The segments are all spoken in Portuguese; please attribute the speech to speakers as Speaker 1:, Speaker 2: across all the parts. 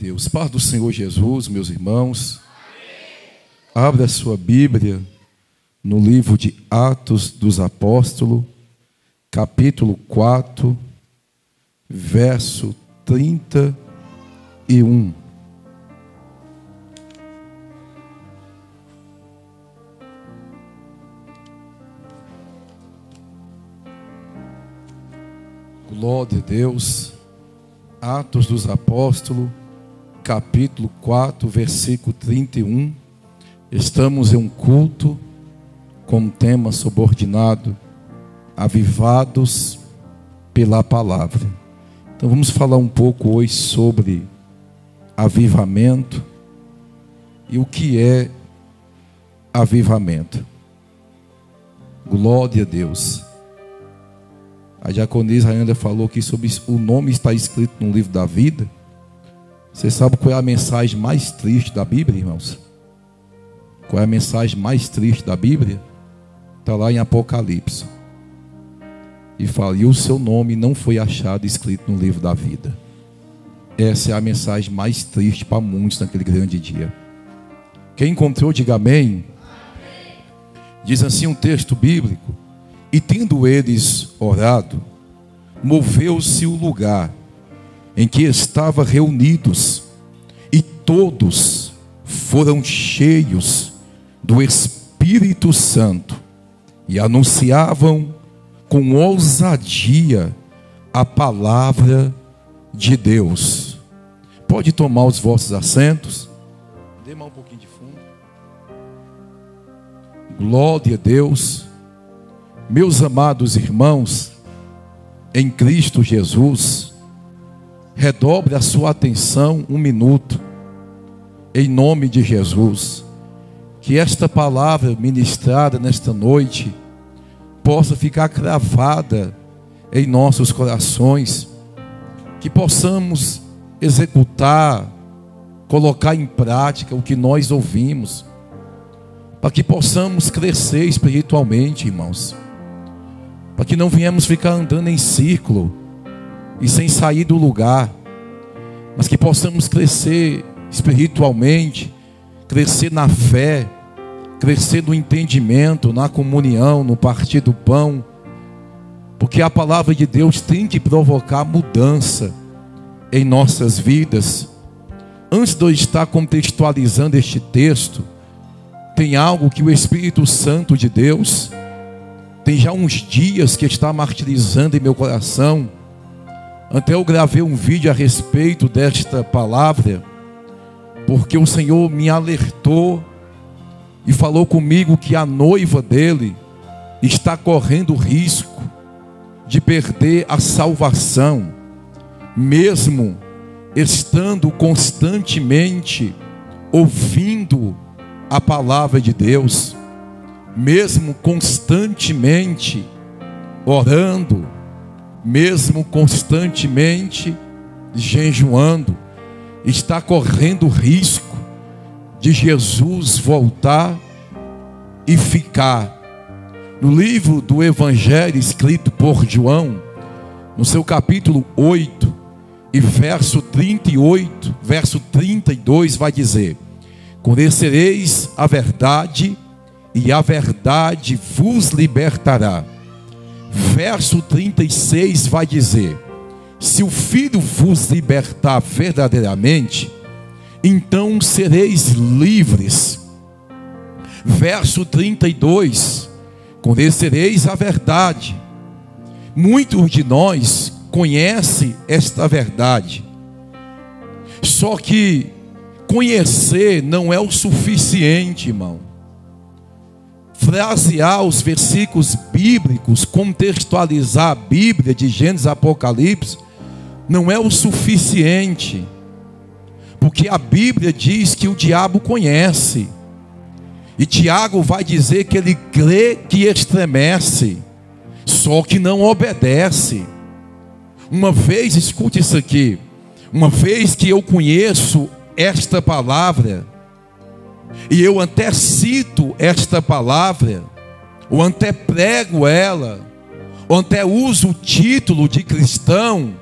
Speaker 1: Deus. Paz do Senhor Jesus, meus irmãos. Abra a sua Bíblia no livro de Atos dos Apóstolos, capítulo 4, verso 31. Glória a Deus. Atos dos Apóstolos, capítulo 4, versículo 31. Estamos em um culto com tema subordinado: avivados pela palavra. Então vamos falar um pouco hoje sobre avivamento e o que é avivamento. Glória a Deus. A diaconisa ainda falou que sobre o nome está escrito no livro da vida. Você sabe qual é a mensagem mais triste da Bíblia, irmãos? Qual é a mensagem mais triste da Bíblia? Está lá em Apocalipse. E fala: e o seu nome não foi achado escrito no livro da vida. Essa é a mensagem mais triste para muitos naquele grande dia. Quem encontrou, diga amém. Diz assim um texto bíblico: e tendo eles orado, moveu-se o lugar em que estavam reunidos, e todos foram cheios do Espírito Santo, e anunciavam com ousadia a palavra de Deus. Pode tomar os vossos assentos. Dê mais um pouquinho de fundo. Glória a Deus. Meus amados irmãos, em Cristo Jesus, redobre a sua atenção um minuto, em nome de Jesus. Que esta palavra ministrada nesta noite possa ficar cravada em nossos corações, que possamos executar, colocar em prática o que nós ouvimos, para que possamos crescer espiritualmente, irmãos. Para que não venhamos ficar andando em círculo e sem sair do lugar, mas que possamos crescer espiritualmente, crescer na fé, crescer no entendimento, na comunhão, no partir do pão, porque a palavra de Deus tem que provocar mudança em nossas vidas. Antes de eu estar contextualizando este texto, tem algo que o Espírito Santo de Deus tem já uns dias que está martirizando em meu coração. Até eu gravei um vídeo a respeito desta palavra, porque o Senhor me alertou e falou comigo que a noiva dele está correndo risco de perder a salvação, mesmo estando constantemente ouvindo a palavra de Deus, mesmo constantemente orando, mesmo constantemente jejuando, está correndo risco de Jesus voltar e ficar. No livro do Evangelho escrito por João, no seu capítulo 8 e verso 38, verso 32, vai dizer: conhecereis a verdade, e a verdade vos libertará. Verso 36 vai dizer: se o Filho vos libertar verdadeiramente, então sereis livres. Verso 32: conhecereis a verdade. Muitos de nós conhecem esta verdade, só que conhecer não é o suficiente, irmão. Frasear os versículos bíblicos, contextualizar a Bíblia de Gênesis a Apocalipse, não é o suficiente, porque a Bíblia diz que o diabo conhece, e Tiago vai dizer que ele crê que estremece, só que não obedece. Uma vez, escute isso aqui, uma vez que eu conheço esta palavra, e eu até cito esta palavra, ou até prego ela, ou até uso o título de cristão,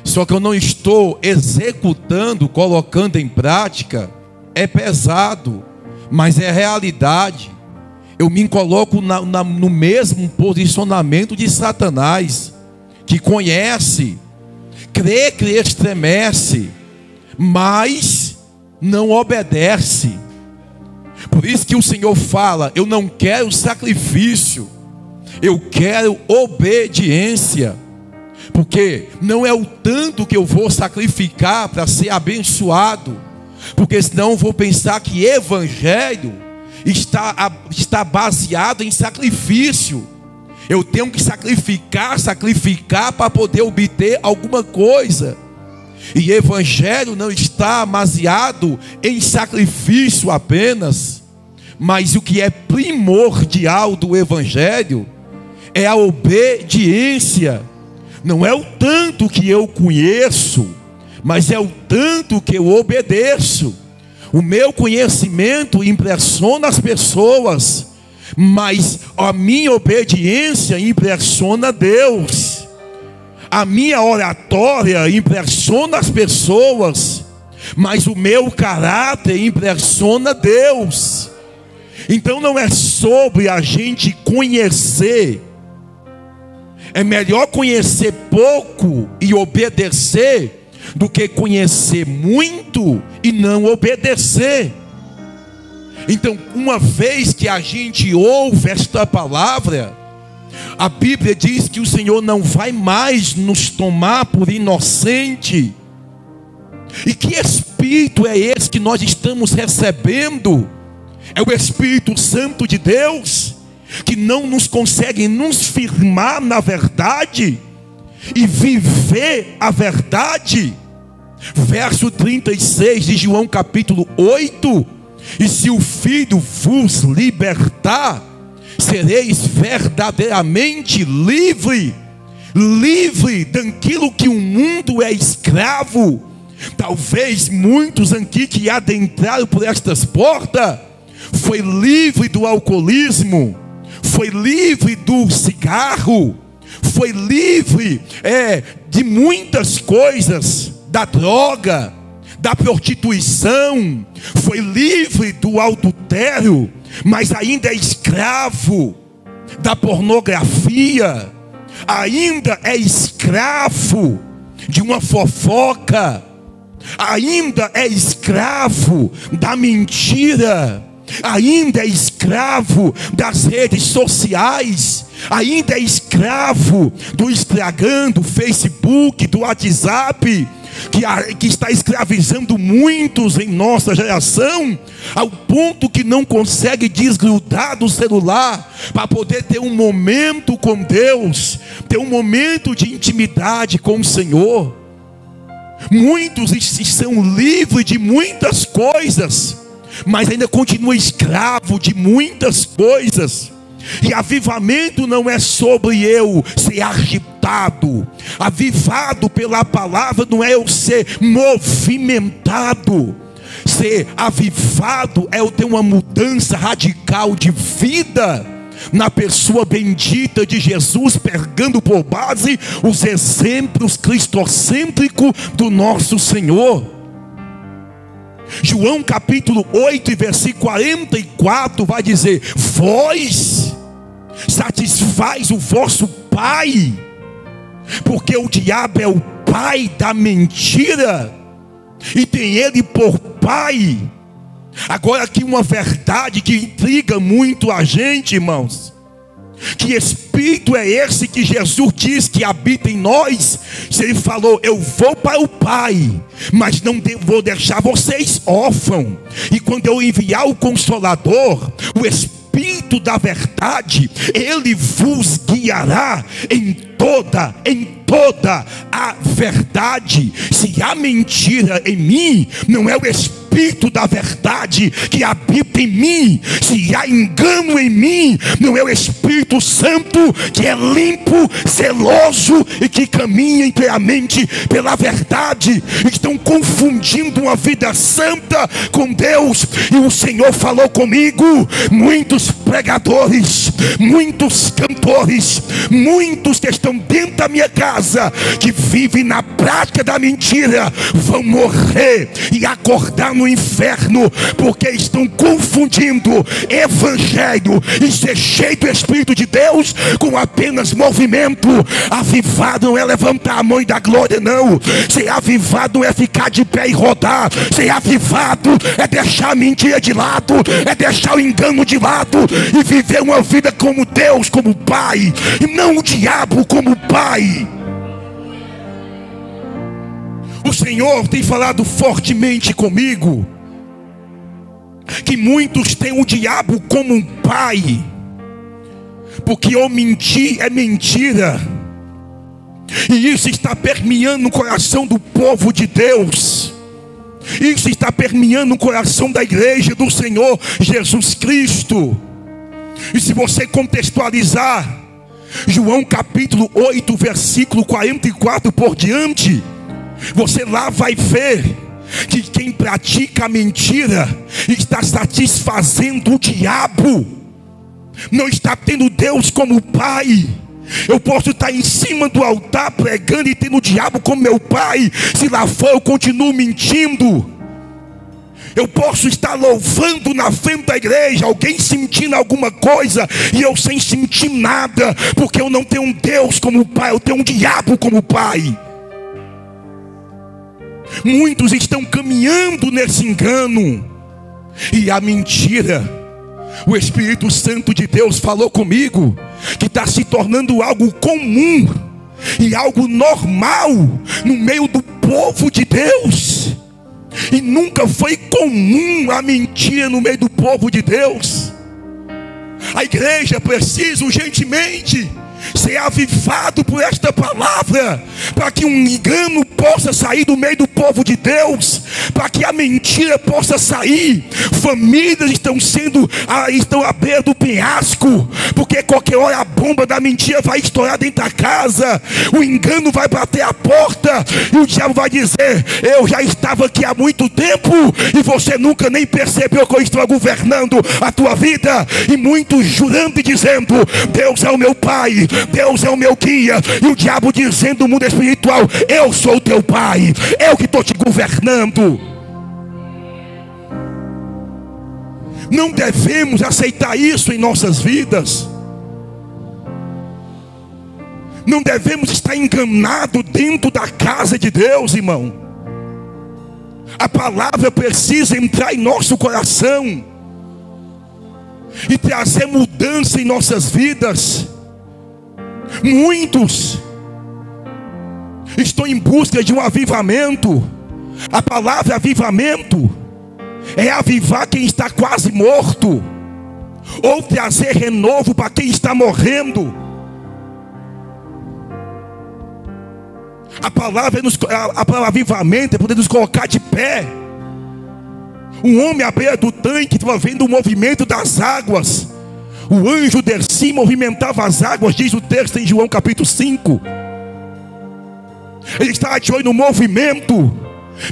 Speaker 1: só que eu não estou executando, colocando em prática, é pesado, mas é realidade. Eu me coloco no mesmo posicionamento de Satanás, que conhece, crê que estremece, mas não obedece. Por isso que o Senhor fala: eu não quero sacrifício, eu quero obediência. Porque não é o tanto que eu vou sacrificar para ser abençoado, porque senão eu vou pensar que evangelho está baseado em sacrifício. Eu tenho que sacrificar para poder obter alguma coisa. E evangelho não está baseado em sacrifício apenas, mas o que é primordial do evangelho é a obediência. Não é o tanto que eu conheço, mas é o tanto que eu obedeço. O meu conhecimento impressiona as pessoas, mas a minha obediência impressiona Deus. A minha oratória impressiona as pessoas, mas o meu caráter impressiona Deus. Então não é sobre a gente conhecer. É melhor conhecer pouco e obedecer do que conhecer muito e não obedecer. Então, uma vez que a gente ouve esta palavra, a Bíblia diz que o Senhor não vai mais nos tomar por inocente. E que Espírito é esse que nós estamos recebendo? É o Espírito Santo de Deus, que não nos consegue nos firmar na verdade e viver a verdade. Verso 36 de João capítulo 8: e se o Filho vos libertar, sereis verdadeiramente livre daquilo que o mundo é escravo. Talvez muitos aqui que adentraram por estas portas foi livre do alcoolismo, foi livre do cigarro, foi livre de muitas coisas, da droga, da prostituição, foi livre do adultério, mas ainda é escravo da pornografia, ainda é escravo de uma fofoca, ainda é escravo da mentira, ainda é escravo das redes sociais, ainda é escravo do Instagram, do Facebook, do WhatsApp, que está escravizando muitos em nossa geração, ao ponto que não consegue desgrudar do celular para poder ter um momento com Deus, ter um momento de intimidade com o Senhor. Muitos são livres de muitas coisas, mas ainda continua escravo de muitas coisas. E avivamento não é sobre eu ser agitado. Avivado pela palavra não é eu ser movimentado. Ser avivado é eu ter uma mudança radical de vida na pessoa bendita de Jesus, pegando por base os exemplos cristocêntricos do nosso Senhor. João capítulo 8 e versículo 44 vai dizer: vós satisfaz o vosso pai, porque o diabo é o pai da mentira, e tem ele por pai. Agora aqui uma verdade que intriga muito a gente, irmãos: que espírito é esse que Jesus diz que habita em nós? Se ele falou: eu vou para o Pai, mas não vou deixar vocês órfãos, e quando eu enviar o Consolador, o Espírito da verdade, ele vos guiará em toda a verdade. Se há mentira em mim, não é o Espírito da verdade que habita em mim. Se há engano em mim, não é o Espírito Santo que é limpo, zeloso e que caminha inteiramente pela verdade. Estão confundindo uma vida santa com Deus. E o Senhor falou comigo: muitos pregadores, muitos cantores, muitos que estão
Speaker 2: estão dentro da minha casa, que vivem na prática da mentira, vão morrer e acordar no inferno, porque estão confundindo evangelho e ser cheio do Espírito de Deus com apenas movimento. Avivado não é levantar a mão e dar glória, não. Ser avivado não é ficar de pé e rodar. Ser avivado é deixar a mentira de lado, é deixar o engano de lado e viver uma vida como Deus, como Pai, e não o diabo como Pai. O Senhor tem falado fortemente comigo que muitos têm o diabo como um pai, porque ao mentir é mentira, e isso está permeando o coração do povo de Deus. Isso está permeando o coração da igreja do Senhor Jesus Cristo. E se você contextualizar João capítulo 8, versículo 44 por diante, você lá vai ver que quem pratica a mentira está satisfazendo o diabo, não está tendo Deus como Pai. Eu posso estar em cima do altar pregando e tendo o diabo como meu pai, se lá for eu continuo mentindo. Eu posso estar louvando na frente da igreja, alguém sentindo alguma coisa e eu sem sentir nada, porque eu não tenho um Deus como Pai, eu tenho um diabo como Pai. Muitos estão caminhando nesse engano e a mentira. O Espírito Santo de Deus falou comigo que está se tornando algo comum e algo normal no meio do povo de Deus. E nunca foi comum a mentira no meio do povo de Deus. A igreja precisa urgentemente ser avivado por esta palavra, para que um engano possa sair do meio do povo de Deus, para que a mentira possa sair. Famílias estão à beira do penhasco, porque qualquer hora a bomba da mentira vai estourar dentro da casa, o engano vai bater a porta e o diabo vai dizer: eu já estava aqui há muito tempo e você nunca nem percebeu que eu estou governando a tua vida. E muitos jurando e dizendo: Deus é o meu Pai, Deus é o meu guia, e o diabo dizendo no mundo espiritual: eu sou o teu pai, eu que estou te governando. Não devemos aceitar isso em nossas vidas. Não devemos estar enganados dentro da casa de Deus, irmão. A palavra precisa entrar em nosso coração e trazer mudança em nossas vidas. Muitos estão em busca de um avivamento. A palavra avivamento é avivar quem está quase morto, ou trazer renovo para quem está morrendo. A palavra avivamento é poder nos colocar de pé. Um homem à beira do tanque estava vendo o movimento das águas. O anjo descia e movimentava as águas, diz o texto em João capítulo 5. Ele estava de olho no movimento.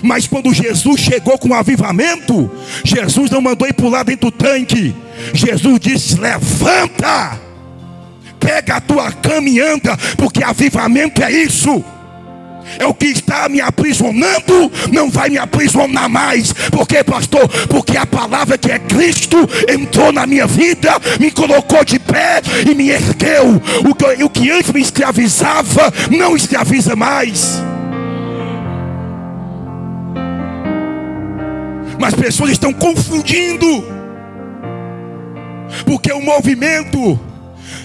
Speaker 2: Mas quando Jesus chegou com o avivamento, Jesus não mandou ir pular dentro do tanque. Jesus disse: levanta, pega a tua cama e anda, porque avivamento é isso. É o que está me aprisionando, não vai me aprisionar mais. Por quê, pastor? Porque a palavra que é Cristo entrou na minha vida, me colocou de pé e me ergueu. O que antes me escravizava, não escraviza mais. Mas pessoas estão confundindo, porque o movimento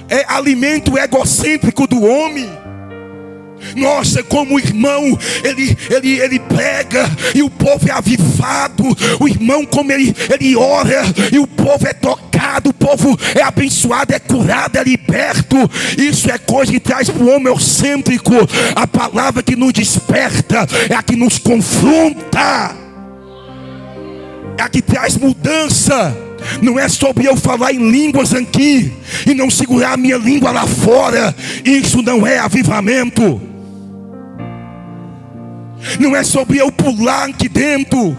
Speaker 2: é alimento egocêntrico do homem. Nossa, como o irmão ele prega e o povo é avivado. O irmão, como ele ora e o povo é tocado, o povo é abençoado, é curado, é liberto. Isso é coisa que traz para o homem egocêntrico. A palavra que nos desperta é a que nos confronta, é a que traz mudança. Não é sobre eu falar em línguas aqui e não segurar a minha língua lá fora. Isso não é avivamento. Não é sobre eu pular aqui dentro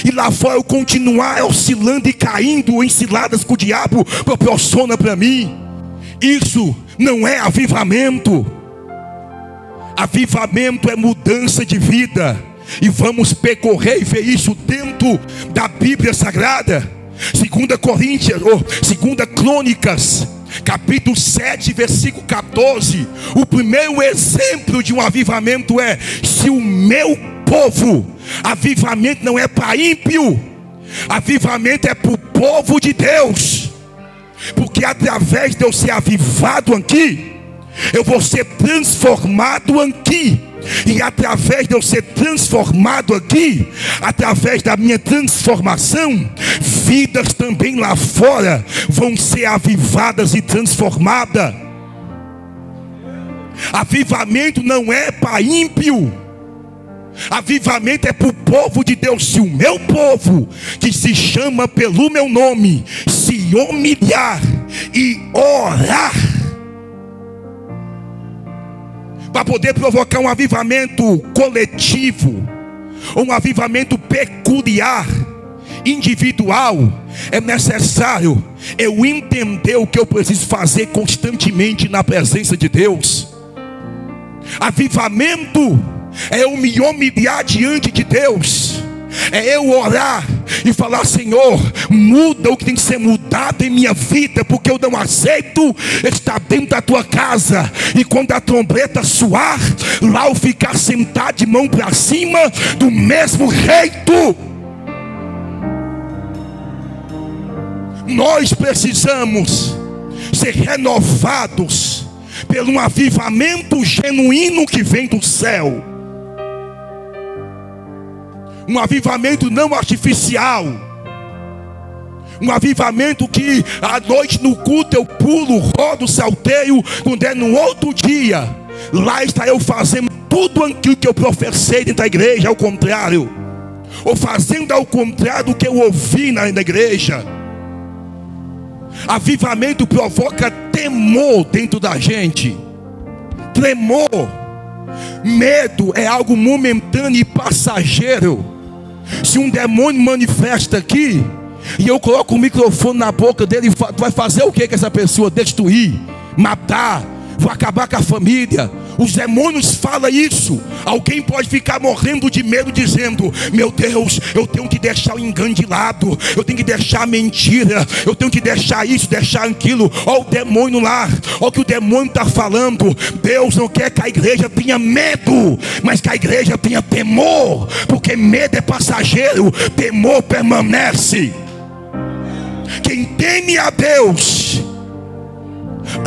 Speaker 2: e lá fora eu continuar oscilando e caindo em ciladas que o diabo proporciona para mim. Isso não é avivamento. Avivamento é mudança de vida. E vamos percorrer e ver isso dentro da Bíblia Sagrada. 2 Crônicas, capítulo 7, versículo 14. O primeiro exemplo de um avivamento é: se o meu povo, avivamento não é para ímpio, avivamento é para o povo de Deus. Porque através de eu ser avivado aqui, eu vou ser transformado aqui. E através de eu ser transformado aqui, através da minha transformação, vidas também lá fora vão ser avivadas e transformadas. Avivamento não é para ímpio, avivamento é para o povo de Deus. Se o meu povo, que se chama pelo meu nome, se humilhar e orar, para poder provocar um avivamento coletivo, um avivamento peculiar, individual, é necessário eu entender o que eu preciso fazer constantemente na presença de Deus. Avivamento é eu me humilhar diante de Deus, é eu orar e falar: Senhor, muda o que tem que ser mudado em minha vida, porque eu não aceito estar dentro da tua casa e quando a trombeta soar, lá eu ficar sentado de mão para cima do mesmo jeito. Nós precisamos ser renovados pelo um avivamento genuíno que vem do céu. Um avivamento não artificial. Um avivamento que à noite no culto eu pulo, rodo, salteio, quando é no outro dia, lá está eu fazendo tudo aquilo que eu professei dentro da igreja, ao contrário, ou fazendo ao contrário do que eu ouvi na igreja. Avivamento provoca temor dentro da gente. Tremor. Medo é algo momentâneo e passageiro. Se um demônio manifesta aqui e eu coloco o microfone na boca dele, tu vai fazer o que com essa pessoa? Destruir, matar, vou acabar com a família. Os demônios falam isso. Alguém pode ficar morrendo de medo dizendo: meu Deus, eu tenho que deixar o engano de lado, eu tenho que deixar a mentira, eu tenho que deixar isso, deixar aquilo. Olha o demônio lá, olha o que o demônio está falando. Deus não quer que a igreja tenha medo, mas que a igreja tenha temor, porque medo é passageiro, temor permanece. Quem teme a Deus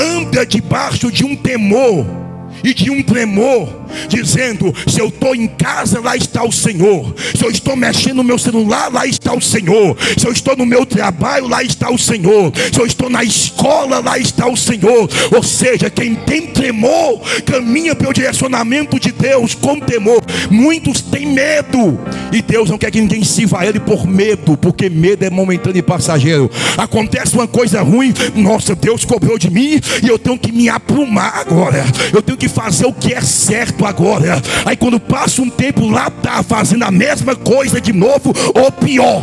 Speaker 2: anda debaixo de um temor e de um tremor, dizendo: se eu estou em casa, lá está o Senhor. Se eu estou mexendo no meu celular, lá está o Senhor. Se eu estou no meu trabalho, lá está o Senhor. Se eu estou na escola, lá está o Senhor. Ou seja, quem tem tremor caminha pelo direcionamento de Deus com temor. Muitos têm medo e Deus não quer que ninguém sirva a Ele por medo, porque medo é momentâneo e passageiro. Acontece uma coisa ruim, nossa, Deus cobrou de mim e eu tenho que me aprumar agora, eu tenho que fazer o que é certo agora. Aí quando passa um tempo, lá está fazendo a mesma coisa de novo, ou pior.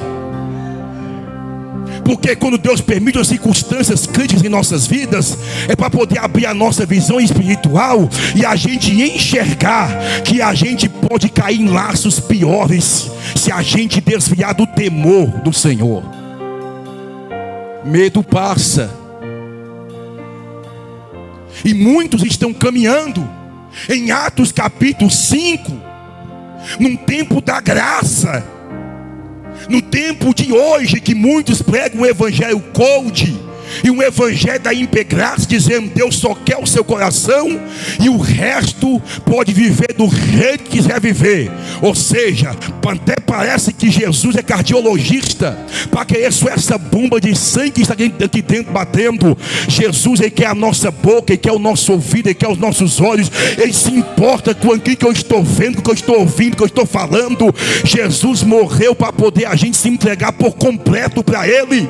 Speaker 2: Porque quando Deus permite as circunstâncias críticas em nossas vidas, é para poder abrir a nossa visão espiritual e a gente enxergar que a gente pode cair em laços piores se a gente desviar do temor do Senhor. Medo passa, e muitos estão caminhando em Atos capítulo 5, num tempo da graça. No tempo de hoje, que muitos pregam um evangelho cold e um evangelho da impegraça, dizendo: Deus só quer o seu coração e o resto pode viver do jeito que quiser viver. Ou seja, até parece que Jesus é cardiologista para querer só essa bomba de sangue que está aqui dentro batendo. Jesus, Ele quer a nossa boca, Ele quer o nosso ouvido, Ele quer os nossos olhos. Ele se importa com aquilo que eu estou vendo, com o que eu estou ouvindo, com o que eu estou falando. Jesus morreu para poder a gente se entregar por completo para Ele.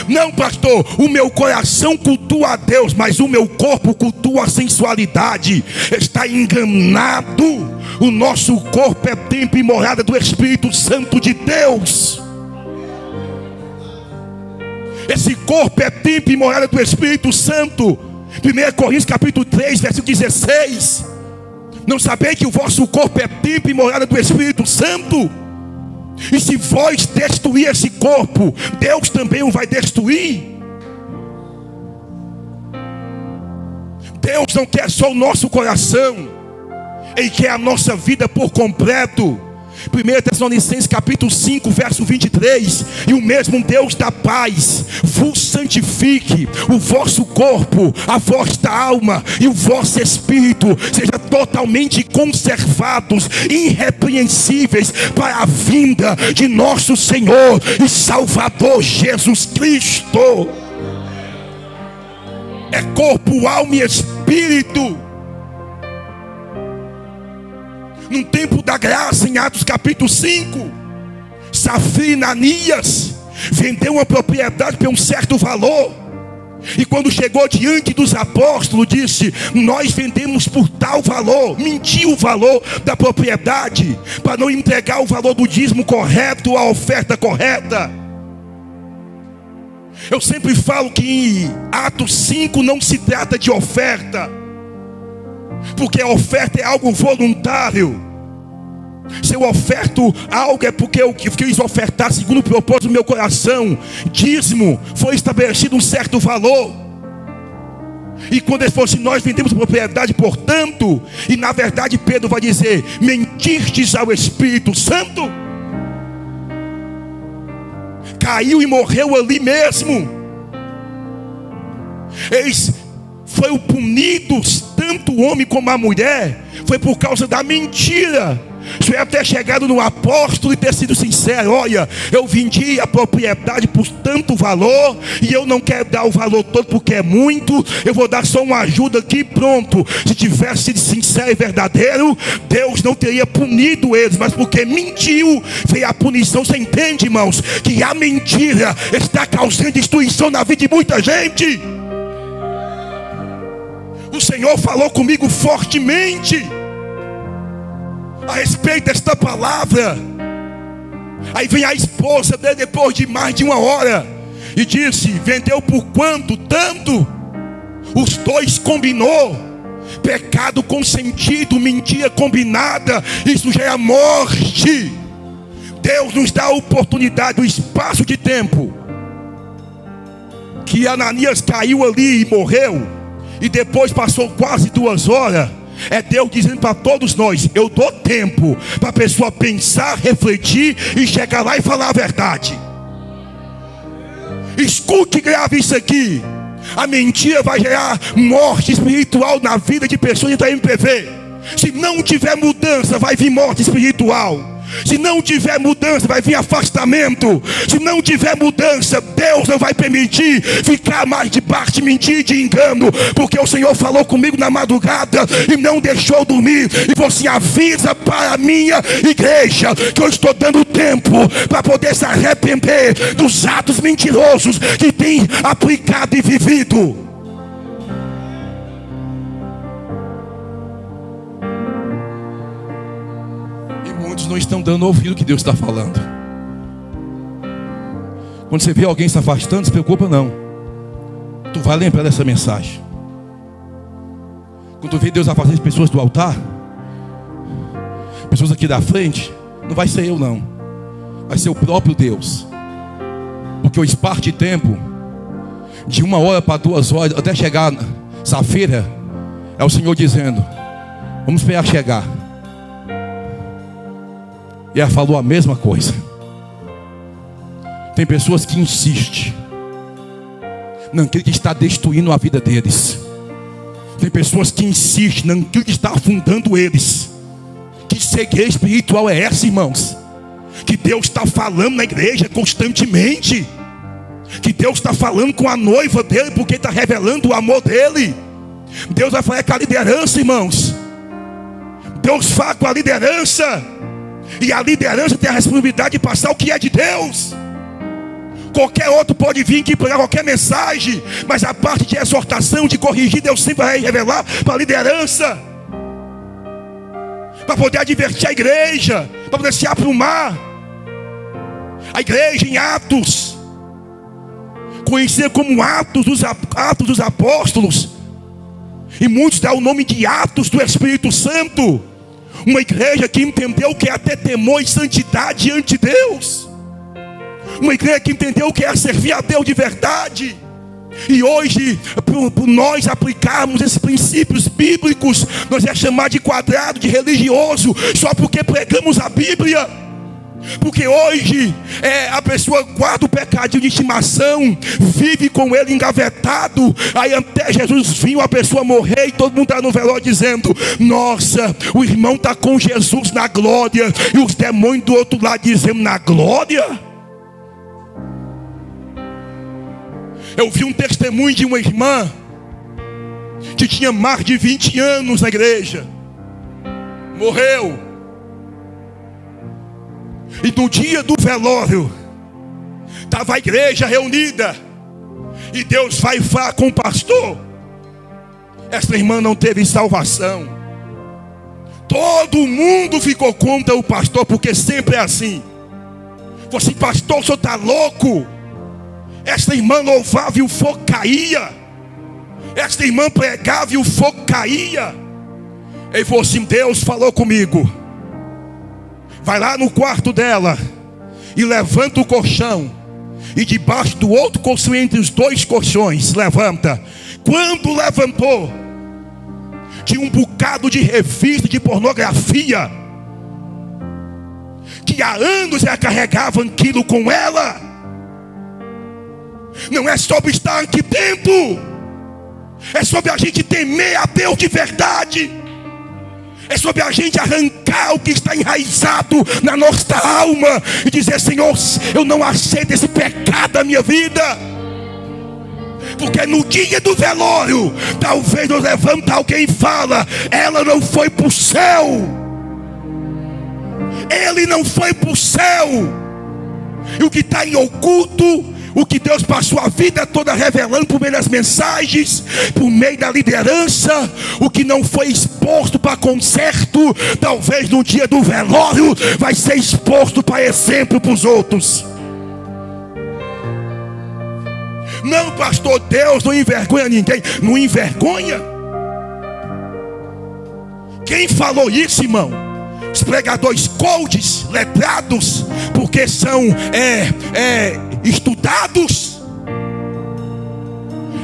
Speaker 2: Não, pastor, o meu coração cultua a Deus, mas o meu corpo cultua a sensualidade. Está enganado. O nosso corpo é templo e morada do Espírito Santo de Deus. Esse corpo é templo e morada do Espírito Santo. 1 Coríntios capítulo 3, versículo 16. Não sabeis que o vosso corpo é templo e morada do Espírito Santo? E se vós destruir esse corpo, Deus também o vai destruir. Deus não quer só o nosso coração, Ele quer a nossa vida por completo. 1 Tessalonicenses capítulo 5, verso 23. E o mesmo Deus da paz vos santifique o vosso corpo, a vossa alma e o vosso espírito seja totalmente conservados, irrepreensíveis para a vinda de nosso Senhor e Salvador Jesus Cristo. É corpo, alma e espírito. No tempo da graça, em Atos capítulo 5, Safira e Ananias vendeu uma propriedade por um certo valor. E quando chegou diante dos apóstolos, disse: nós vendemos por tal valor. Mentiu o valor da propriedade, para não entregar o valor do dízimo correto, a oferta correta. Eu sempre falo que em Atos 5 não se trata de oferta, porque a oferta é algo voluntário. Se eu oferto algo é porque eu quis ofertar segundo o propósito do meu coração. Dízimo foi estabelecido um certo valor. E quando ele falou assim: nós vendemos propriedade, portanto, e na verdade Pedro vai dizer: mentistes ao Espírito Santo. Caiu e morreu ali mesmo. Eles foram punidos, tanto o homem como a mulher, foi por causa da mentira. Se eu ter chegado no apóstolo e ter sido sincero: olha, eu vendi a propriedade por tanto valor, e eu não quero dar o valor todo porque é muito, eu vou dar só uma ajuda aqui, pronto. Se tivesse sido sincero e verdadeiro, Deus não teria punido eles, mas porque mentiu, veio a punição. Você entende, irmãos, que a mentira está causando destruição na vida de muita gente? O Senhor falou comigo fortemente a respeito desta palavra. Aí vem a esposa dele depois de mais de uma hora e disse: vendeu por quanto? Tanto. Os dois combinou. Pecado consentido, mentira combinada, isso já é a morte. Deus nos dá a oportunidade, o espaço de tempo que Ananias caiu ali e morreu, e depois passou quase 2 horas. É Deus dizendo para todos nós: eu dou tempo para a pessoa pensar, refletir e chegar lá e falar a verdade. Escute, grave isso aqui. A mentira vai gerar morte espiritual na vida de pessoas da MPV. Se não tiver mudança, vai vir morte espiritual. Se não tiver mudança, vai vir afastamento. Se não tiver mudança, Deus não vai permitir ficar mais debaixo de mentira e de engano. Porque o Senhor falou comigo na madrugada e não deixou dormir. E falou assim: avisa para a minha igreja que eu estou dando tempo para poder se arrepender dos atos mentirosos que tem aplicado e vivido. Não estão dando ouvido ao que Deus está falando. Quando você vê alguém se afastando, não se preocupa não. Tu vai lembrar dessa mensagem. Quando tu vê Deus afastando as pessoas do altar, pessoas aqui da frente, não vai ser eu não, vai ser o próprio Deus. Porque o espaço de tempo de 1 hora para 2 horas até chegar Safira, é o Senhor dizendo: vamos esperar chegar. E ela falou a mesma coisa. Tem pessoas que insistem naquilo que está destruindo a vida deles. Tem pessoas que insistem naquilo que está afundando eles. Que cegueira espiritual é essa, irmãos? Que Deus está falando na igreja constantemente. Que Deus está falando com a noiva dele, porque está revelando o amor dele. Deus vai falar com a liderança, irmãos. Deus fala com a liderança. E a liderança tem a responsabilidade de passar o que é de Deus. Qualquer outro pode vir aqui pregar qualquer mensagem, mas a parte de exortação, de corrigir, Deus sempre vai revelar para a liderança, para poder advertir a igreja, para poder se aprumar. A igreja em Atos, conhecida como Atos dos Apóstolos, E muitos dão o nome de atos do Espírito Santo. Uma igreja que entendeu que é até temor e santidade diante de Deus. Uma igreja que entendeu que é servir a Deus de verdade. E hoje, por nós aplicarmos esses princípios bíblicos, nós é chamado de quadrado, de religioso, só porque pregamos a Bíblia. Porque hoje a pessoa guarda o pecadinho de estimação, vive com ele engavetado. Aí até Jesus vir, a pessoa morrer e todo mundo está no velório dizendo: nossa, o irmão está com Jesus na glória. E os demônios do outro lado dizendo: na glória. Eu vi um testemunho de uma irmã que tinha mais de 20 anos na igreja. Morreu. E no dia do velório, estava a igreja reunida. E Deus vai falar com o pastor. Essa irmã não teve salvação. Todo mundo ficou contra o pastor, porque sempre é assim. Falou assim: pastor, o senhor está louco? Essa irmã louvava e o fogo caía. Essa irmã pregava e o fogo caía. Ele falou assim: Deus falou comigo. Vai lá no quarto dela e levanta o colchão. E debaixo do outro colchão, entre os dois colchões, levanta. Quando levantou, tinha um bocado de revista de pornografia, que há anos ela carregava aquilo com ela. Não é sobre estar aqui dentro, é sobre a gente temer a Deus de verdade. É sobre a gente arrancar o que está enraizado na nossa alma e dizer: Senhor, eu não aceito esse pecado da minha vida. Porque no dia do velório, talvez nos levante alguém e fala: ela não foi para o céu, ele não foi para o céu. E o que está em oculto, o que Deus passou a vida toda revelando por meio das mensagens, por meio da liderança, o que não foi exposto para conserto, talvez no dia do velório vai ser exposto para exemplo para os outros. Não, pastor, Deus não envergonha ninguém. Não envergonha? Quem falou isso, irmão? Os pregadores coaches, letrados, porque são estudados.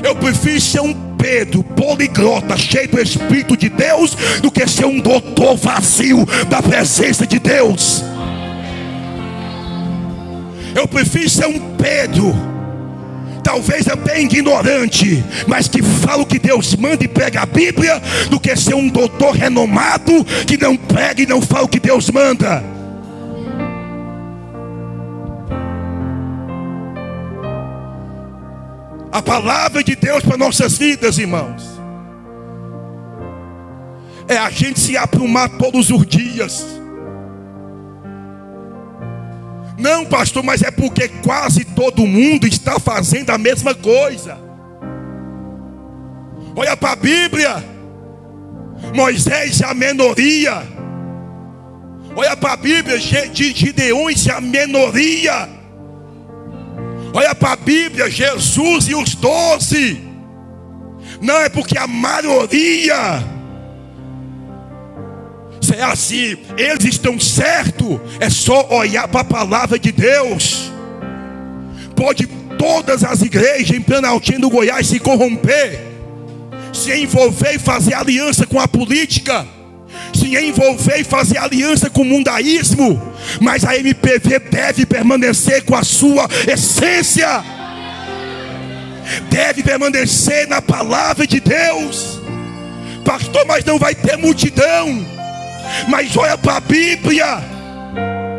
Speaker 2: Eu prefiro ser um Pedro poliglota, cheio do Espírito de Deus, do que ser um doutor vazio da presença de Deus. Eu prefiro ser um Pedro, talvez até ignorante, mas que fala o que Deus manda e prega a Bíblia, do que ser um doutor renomado que não prega e não fala o que Deus manda. A palavra de Deus para nossas vidas, irmãos, é a gente se aprumar todos os dias. Não, pastor, mas é porque quase todo mundo está fazendo a mesma coisa. Olha para a Bíblia. Moisés é a minoria. Olha para a Bíblia, de Gideões é a minoria. Olha para a Bíblia, Jesus e os 12. Não é porque a maioria, será assim, eles estão certos. É só olhar para a palavra de Deus. Pode todas as igrejas em Planaltina do Goiás se corromper, se envolver e fazer aliança com a política, se envolver e fazer aliança com o mundaísmo, mas a MPV deve permanecer com a sua essência, deve permanecer na palavra de Deus. Pastor, mas não vai ter multidão. Mas olha para a Bíblia,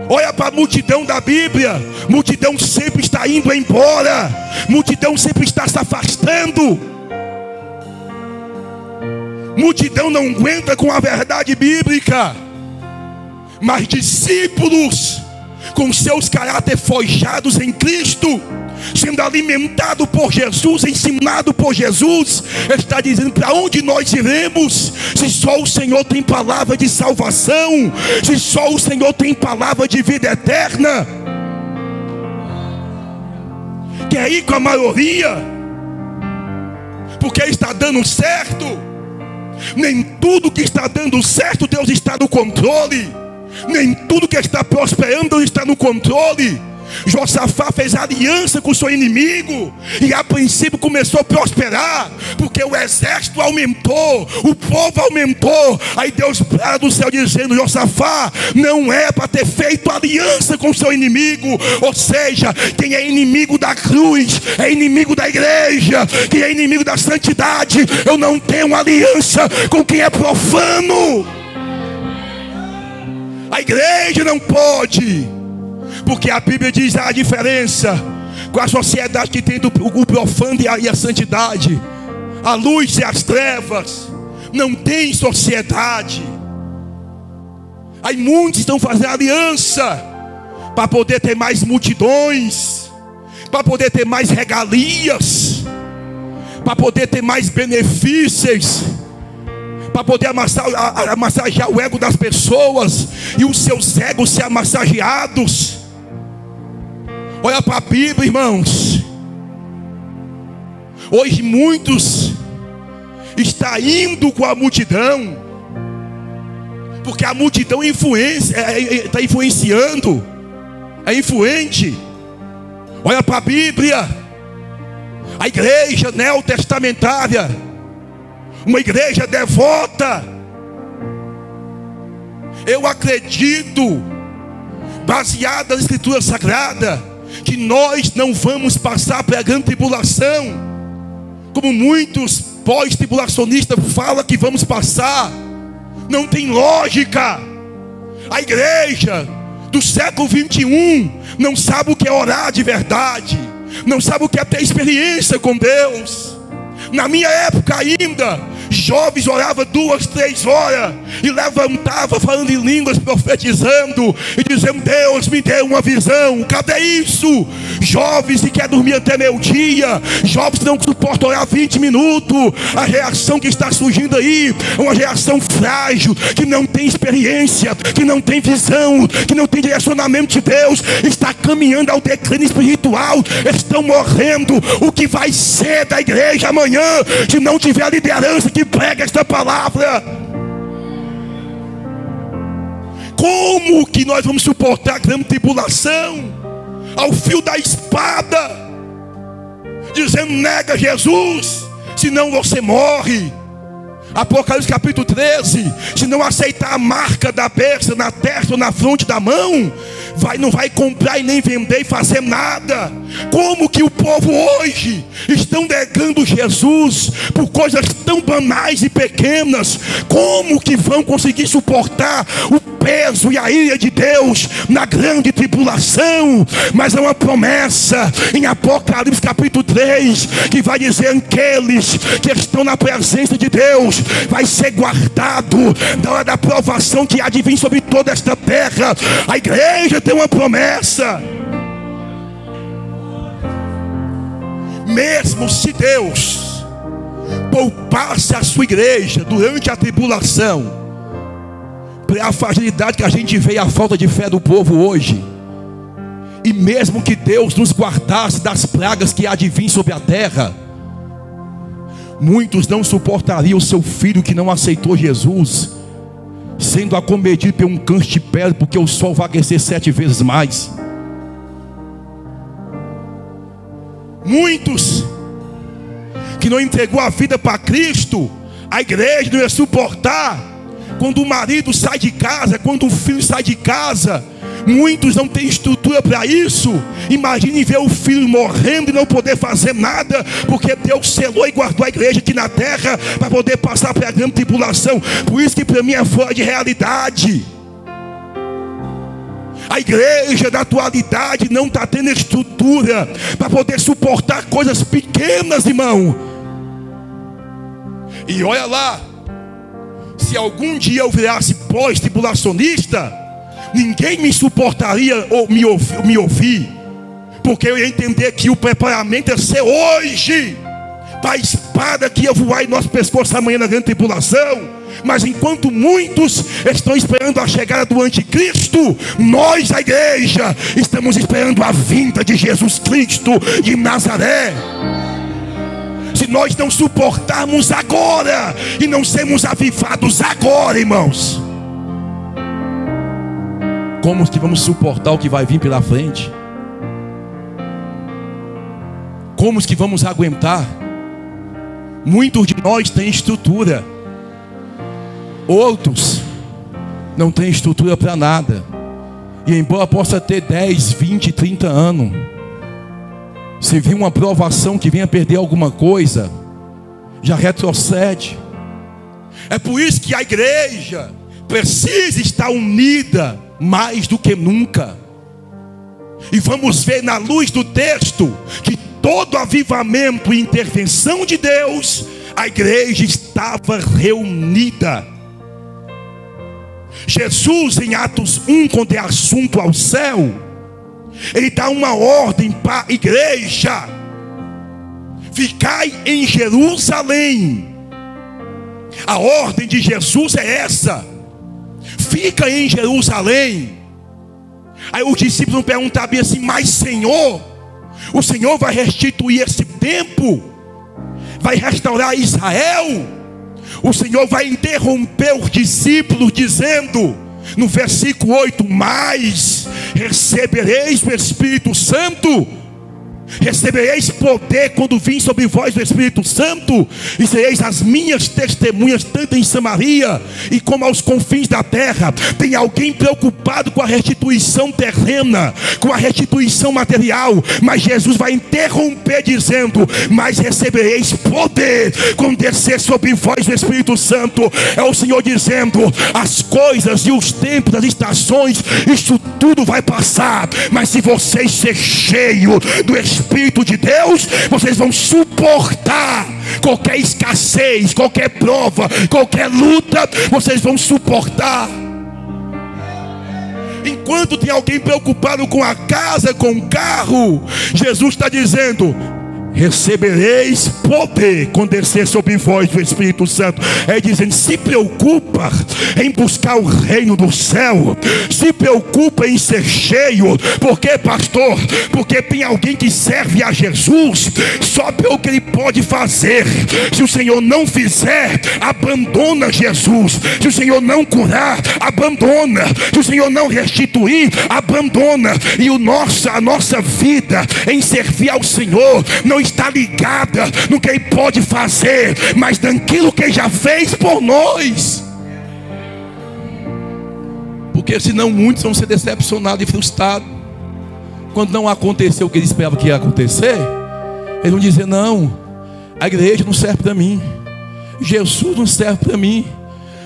Speaker 2: olha para a multidão da Bíblia. Multidão sempre está indo embora, multidão sempre está se afastando. Multidão não aguenta com a verdade bíblica. Mas discípulos com seus caráteres forjados em Cristo, sendo alimentado por Jesus, ensinado por Jesus, está dizendo: para onde nós iremos? Se só o Senhor tem palavra de salvação, se só o Senhor tem palavra de vida eterna. Quer ir com a maioria porque está dando certo? Nem tudo que está dando certo, Deus está no controle. Nem tudo que está prosperando, Deus está no controle. Josafá fez aliança com o seu inimigo, e a princípio começou a prosperar, porque o exército aumentou, o povo aumentou. Aí Deus para do céu dizendo: Josafá, não é para ter feito aliança com o seu inimigo. Ou seja, quem é inimigo da cruz é inimigo da igreja. Quem é inimigo da santidade, eu não tenho aliança com quem é profano. A igreja não pode, porque a Bíblia diz a diferença com a sociedade que tem o profano e a santidade. A luz e as trevas. Não tem sociedade. Aí muitos estão fazendo aliança para poder ter mais multidões, para poder ter mais regalias, para poder ter mais benefícios, para poder massagear o ego das pessoas e os seus egos ser massageados. Olha para a Bíblia, irmãos. Hoje muitos estão indo com a multidão, porque a multidão está influenciando, é influente. Olha para a Bíblia. A igreja neotestamentária, uma igreja devota, eu acredito, baseada na Escritura Sagrada, que nós não vamos passar pela grande tribulação, como muitos pós-tribulacionistas falam que vamos passar. Não tem lógica. A igreja do século 21 não sabe o que é orar de verdade, não sabe o que é ter experiência com Deus. Na minha época ainda, jovens oravam 2, 3 horas e levantavam falando em línguas, profetizando e dizendo: Deus me deu uma visão. Cadê isso? Jovens que querem dormir até meio-dia, jovens que não suportam orar 20 minutos. A reação que está surgindo aí é uma reação frágil, que não tem experiência, que não tem visão, que não tem direcionamento de Deus, está caminhando ao declínio espiritual, estão morrendo. O que vai ser da igreja amanhã, se não tiver a liderança que prega esta palavra? Como que nós vamos suportar a grande tribulação ao fio da espada, dizendo: nega Jesus, senão você morre? Apocalipse capítulo 13: se não aceitar a marca da besta na testa ou na fronte da mão, não vai comprar e nem vender e fazer nada. Como que o povo hoje estão negando Jesus por coisas tão banais e pequenas? Como que vão conseguir suportar o peso e a ira de Deus na grande tribulação? Mas é uma promessa em Apocalipse capítulo 3 que vai dizer: aqueles que estão na presença de Deus vai ser guardado da hora da provação que há de vir sobre toda esta terra. A igreja tem uma promessa. Mesmo se Deus poupasse a sua igreja durante a tribulação, a fragilidade que a gente vê, a falta de fé do povo hoje, e mesmo que Deus nos guardasse das pragas que há de vir sobre a terra, muitos não suportariam o seu filho que não aceitou Jesus sendo acometido por um câncer de pele, porque o sol vai aquecer 7 vezes mais. Muitos que não entregou a vida para Cristo, a igreja não ia suportar. Quando o marido sai de casa, quando o filho sai de casa, muitos não têm estrutura para isso. Imagine ver o filho morrendo e não poder fazer nada, porque Deus selou e guardou a igreja aqui na terra para poder passar pela grande tribulação. Por isso que para mim é fora de realidade. A igreja da atualidade não está tendo estrutura para poder suportar coisas pequenas, irmão. E olha lá, se algum dia eu virasse pós-tribulacionista, ninguém me suportaria ou me ouvir, porque eu ia entender que o preparamento é ser hoje, para a espada que ia voar em nosso pescoço amanhã na grande tribulação. Mas enquanto muitos estão esperando a chegada do anticristo, nós, a igreja, estamos esperando a vinda de Jesus Cristo de Nazaré. Se nós não suportarmos agora e não sermos avivados agora, irmãos, como que vamos suportar o que vai vir pela frente? Como que vamos aguentar? Muitos de nós têm estrutura, outros não têm estrutura para nada. E embora possa ter 10, 20, 30 anos, se vir uma provação que venha perder alguma coisa, já retrocede. É por isso que a igreja precisa estar unida mais do que nunca. E vamos ver na luz do texto que todo avivamento e intervenção de Deus, a igreja estava reunida. Jesus, em Atos 1, quando é assunto ao céu, ele dá uma ordem para a igreja: ficai em Jerusalém. A ordem de Jesus é essa: fica em Jerusalém. Aí os discípulos perguntam bem assim: mas Senhor, o Senhor vai restituir esse tempo? Vai restaurar Israel? O Senhor vai interromper os discípulos dizendo, no versículo 8: mas recebereis o Espírito Santo, recebereis poder quando vim sobre vós o Espírito Santo, e sereis as minhas testemunhas, tanto em Samaria e como aos confins da terra. Tem alguém preocupado com a restituição terrena, com a restituição material, mas Jesus vai interromper dizendo: mas recebereis poder quando descer sobre vós o Espírito Santo. É o Senhor dizendo: as coisas e os tempos, as estações, isso tudo vai passar, mas se vocês ser cheios do Espírito de Deus, vocês vão suportar qualquer escassez, qualquer prova, qualquer luta, vocês vão suportar. Enquanto tem alguém preocupado com a casa, com o carro, Jesus está dizendo: recebereis poder quando descer sobre vós o Espírito Santo. É dizendo: se preocupa em buscar o reino do céu, se preocupa em ser cheio. Por quê, pastor? Porque tem alguém que serve a Jesus só pelo que ele pode fazer. Se o Senhor não fizer, abandona Jesus. Se o Senhor não curar, abandona. Se o Senhor não restituir, abandona. E a nossa vida em servir ao Senhor não está ligada no que ele pode fazer, mas naquilo que ele já fez por nós. Porque senão muitos vão ser decepcionados e frustrados quando não aconteceu o que eles esperavam que ia acontecer. Eles vão dizer: não, a igreja não serve para mim, Jesus não serve para mim,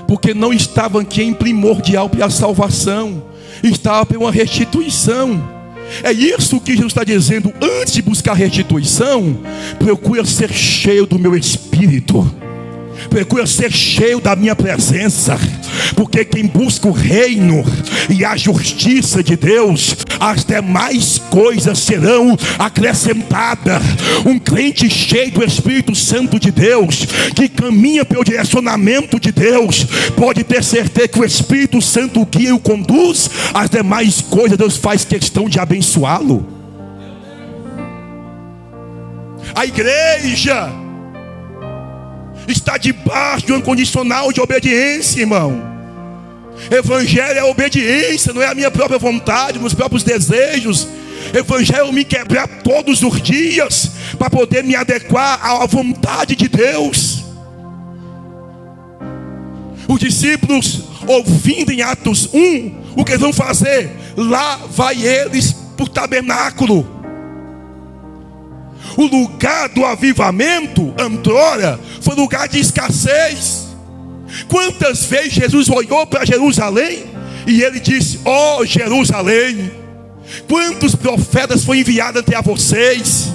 Speaker 2: porque não estava aqui em primordial para a salvação, estava para uma restituição. É isso que Jesus está dizendo: antes de buscar restituição, procura ser cheio do meu Espírito, procura ser cheio da minha presença. Porque quem busca o reino e a justiça de Deus, as demais coisas serão acrescentadas. Um crente cheio do Espírito Santo de Deus, que caminha pelo direcionamento de Deus, pode ter certeza que o Espírito Santo guia e o conduz. As demais coisas Deus faz questão de abençoá-lo. A igreja está debaixo de um condicional de obediência, irmão. Evangelho é obediência, não é a minha própria vontade, meus próprios desejos. Evangelho é me quebrar todos os dias para poder me adequar à vontade de Deus. Os discípulos, ouvindo em Atos 1, o que eles vão fazer? Lá vai eles para o tabernáculo. O lugar do avivamento, outrora, foi lugar de escassez. Quantas vezes Jesus olhou para Jerusalém e ele disse: ó Jerusalém, quantos profetas foram enviados até a vocês?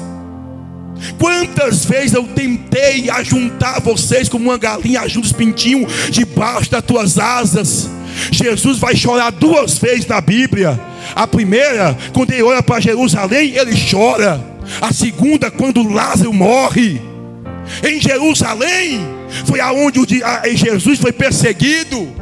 Speaker 2: Quantas vezes eu tentei ajuntar vocês como uma galinha ajunta os pintinhos debaixo das tuas asas. Jesus vai chorar duas vezes na Bíblia. A primeira, quando ele olha para Jerusalém, ele chora. A segunda, quando Lázaro morre. Em Jerusalém foi aonde Jesus foi perseguido.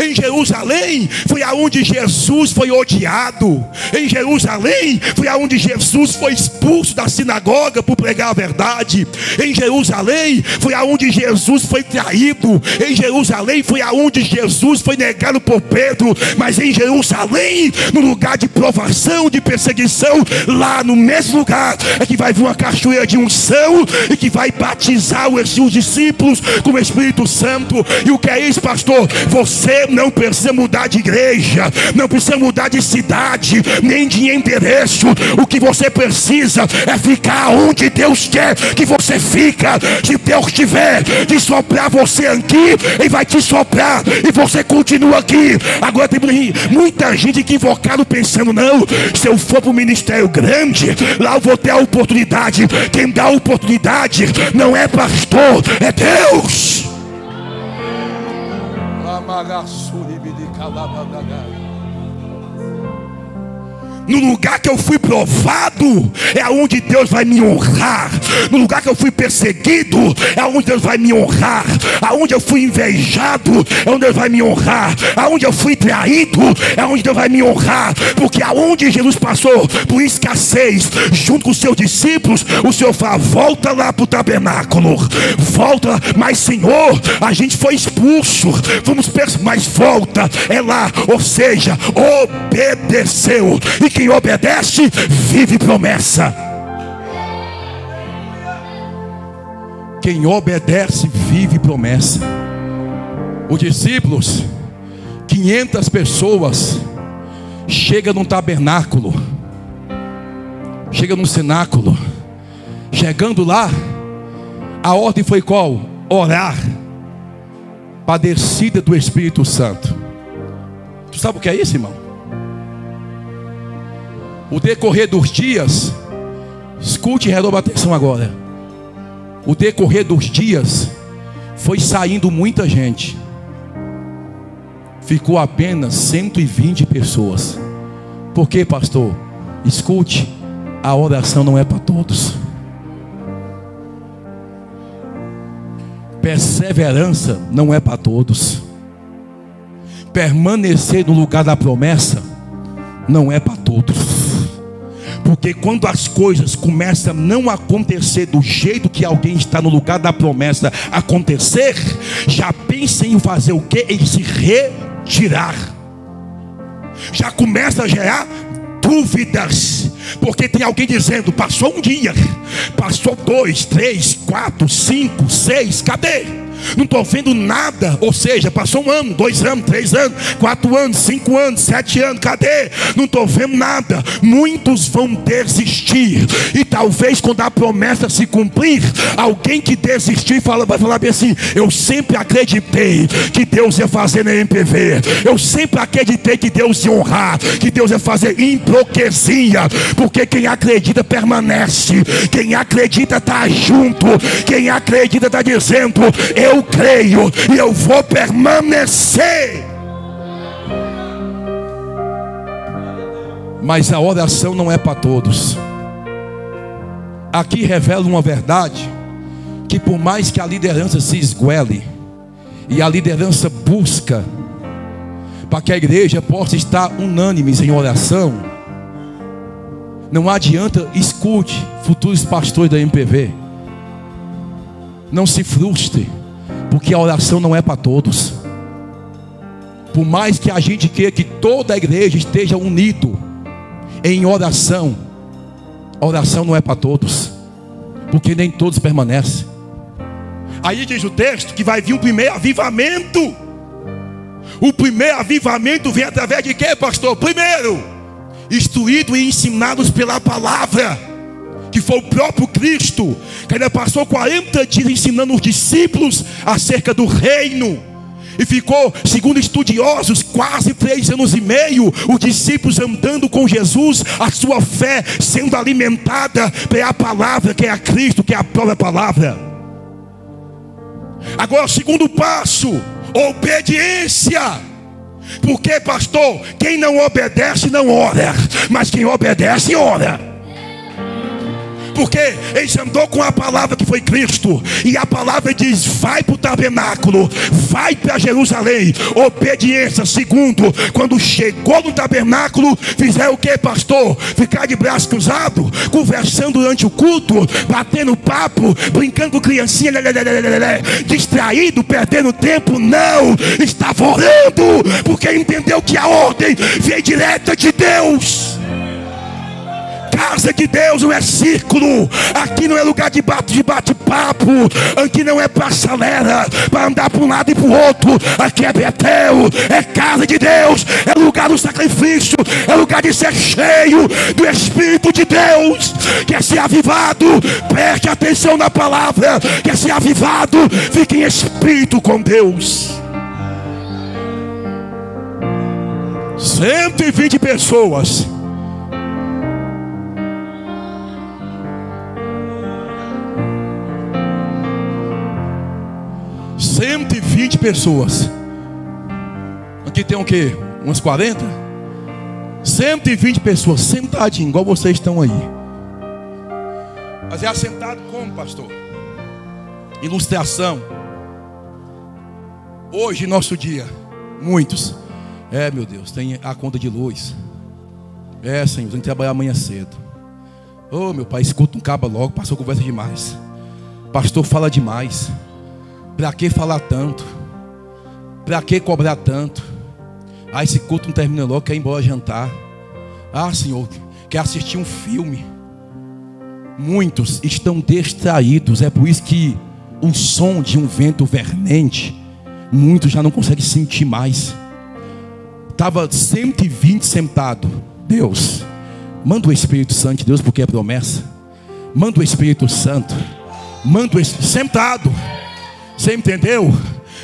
Speaker 2: Em Jerusalém foi aonde Jesus foi odiado. Em Jerusalém foi aonde Jesus foi expulso da sinagoga por pregar a verdade. Em Jerusalém foi aonde Jesus foi traído. Em Jerusalém foi aonde Jesus foi negado por Pedro. Mas em Jerusalém, no lugar de provação, de perseguição, lá no mesmo lugar é que vai vir uma cachoeira de unção e que vai batizar os discípulos com o Espírito Santo. E o que é isso, pastor? Você não precisa mudar de igreja, não precisa mudar de cidade, nem de endereço. O que você precisa é ficar onde Deus quer que você fica. Se Deus tiver de soprar você aqui, Ele vai te soprar e você continua aqui. Agora tem muita gente equivocada pensando: não, se eu for para o ministério grande, lá eu vou ter a oportunidade. Quem dá a oportunidade não é pastor, é Deus. No lugar que eu fui provado é onde Deus vai me honrar. No lugar que eu fui perseguido é onde Deus vai me honrar. Aonde eu fui invejado é onde Deus vai me honrar. Aonde eu fui traído é onde Deus vai me honrar. Porque aonde Jesus passou por escassez junto com os seus discípulos, o Senhor fala: volta lá para o tabernáculo, volta lá. Mas Senhor, a gente foi expulso, mas volta, é lá. Ou seja, obedeceu. E quem obedece vive promessa. Quem obedece vive promessa. Os discípulos, 500 pessoas, chega num tabernáculo, chega num cenáculo. Chegando lá, a ordem foi qual? Orar para a descida do Espírito Santo. Tu sabe o que é isso, irmão? O decorrer dos dias, escute e redobra atenção agora. O decorrer dos dias foi saindo muita gente. Ficou apenas 120 pessoas. Por quê, pastor? Escute, a oração não é para todos. Perseverança não é para todos. Permanecer no lugar da promessa não é para todos. Porque quando as coisas começam a não acontecer do jeito que alguém está no lugar da promessa acontecer, já pensa em fazer o quê? Em se retirar. Já começa a gerar dúvidas. Porque tem alguém dizendo: passou um dia, passou 2, 3, 4, 5, 6, cadê? Não estou vendo nada. Ou seja, passou 1 ano, 2 anos, 3 anos, 4 anos, 5 anos, 7 anos, cadê? Não estou vendo nada. Muitos vão desistir. E talvez quando a promessa se cumprir, alguém que desistir vai falar bem assim: eu sempre acreditei que Deus ia fazer na MPV. Eu sempre acreditei que Deus ia honrar, que Deus ia fazer hipocrisia. Porque quem acredita permanece. Quem acredita está junto. Quem acredita está dizendo: eu creio e eu vou permanecer. Mas a oração não é para todos. Aqui revela uma verdade: que por mais que a liderança se esguele e a liderança busca para que a igreja possa estar unânime em oração, não adianta. Escute, futuros pastores da MPV, não se frustre, porque a oração não é para todos. Por mais que a gente queira que toda a igreja esteja unido em oração, a oração não é para todos, porque nem todos permanecem. Aí diz o texto que vai vir um primeiro avivamento. O primeiro avivamento vem através de quê, pastor? Primeiro, instruídos e ensinados pela palavra, que foi o próprio Cristo, que ainda passou 40 dias ensinando os discípulos acerca do reino. E ficou, segundo estudiosos, quase 3 anos e meio, os discípulos andando com Jesus, a sua fé sendo alimentada pela palavra, que é a Cristo, que é a própria palavra. Agora o segundo passo: obediência. Porque, pastor, quem não obedece não ora, mas quem obedece ora. Porque eles andou com a palavra que foi Cristo. E a palavra diz: vai para o tabernáculo, vai para Jerusalém. Obediência. Segundo, quando chegou no tabernáculo, fizeram o que, pastor? Ficar de braço cruzado, conversando durante o culto, batendo papo, brincando com criancinha, distraído, perdendo tempo. Não, estava orando, porque entendeu que a ordem veio direta de Deus. Casa de Deus não é círculo. Aqui não é lugar de bate-papo. Aqui não é passalera para andar para um lado e para o outro. Aqui é Betel, é casa de Deus, é lugar do sacrifício, é lugar de ser cheio do Espírito de Deus. Quer ser avivado? Preste atenção na palavra. Quer ser avivado? Fique em espírito com Deus. 120 pessoas. Aqui tem o quê? Umas 40? 120 pessoas sentadinho, igual vocês estão aí. Mas é assentado como, pastor? Ilustração. Hoje, nosso dia, muitos. Meu Deus, tem a conta de luz. Senhor, tem que trabalhar amanhã cedo. Meu pai, escuta um cabo logo, pastor conversa demais. Pastor fala demais. Para que falar tanto? Para que cobrar tanto? Esse culto não termina logo, quer ir embora jantar. Senhor, quer assistir um filme. Muitos estão distraídos. É por isso que o som de um vento vermente, muitos já não conseguem sentir mais. Estava 120 sentado. Deus, manda o Espírito Santo de Deus, porque é promessa. Manda o Espírito Santo. Manda o Espírito sentado. Você entendeu?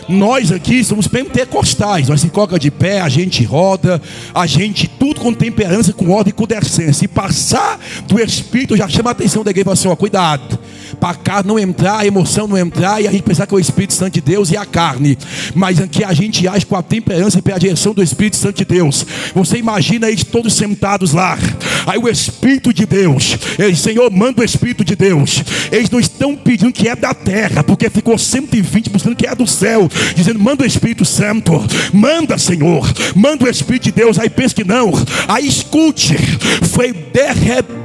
Speaker 2: Nós aqui somos pentecostais. Nós se coloca de pé, a gente roda, a gente tudo com temperança, com ordem e com decência. Se passar do Espírito, já chama a atenção da igreja e fala assim: cuidado, para a carne não entrar, a emoção não entrar, e a gente pensar que é o Espírito Santo de Deus e a carne. Mas aqui a gente age com a temperança e pela direção do Espírito Santo de Deus. Você imagina eles todos sentados lá. Aí o Espírito de Deus, Senhor, manda o Espírito de Deus. Eles não estão pedindo que é da terra, porque ficou 120 buscando que é do céu, dizendo: manda o Espírito Santo, manda, Senhor, manda o Espírito de Deus. Aí pensa que não. Aí escute, foi de repente.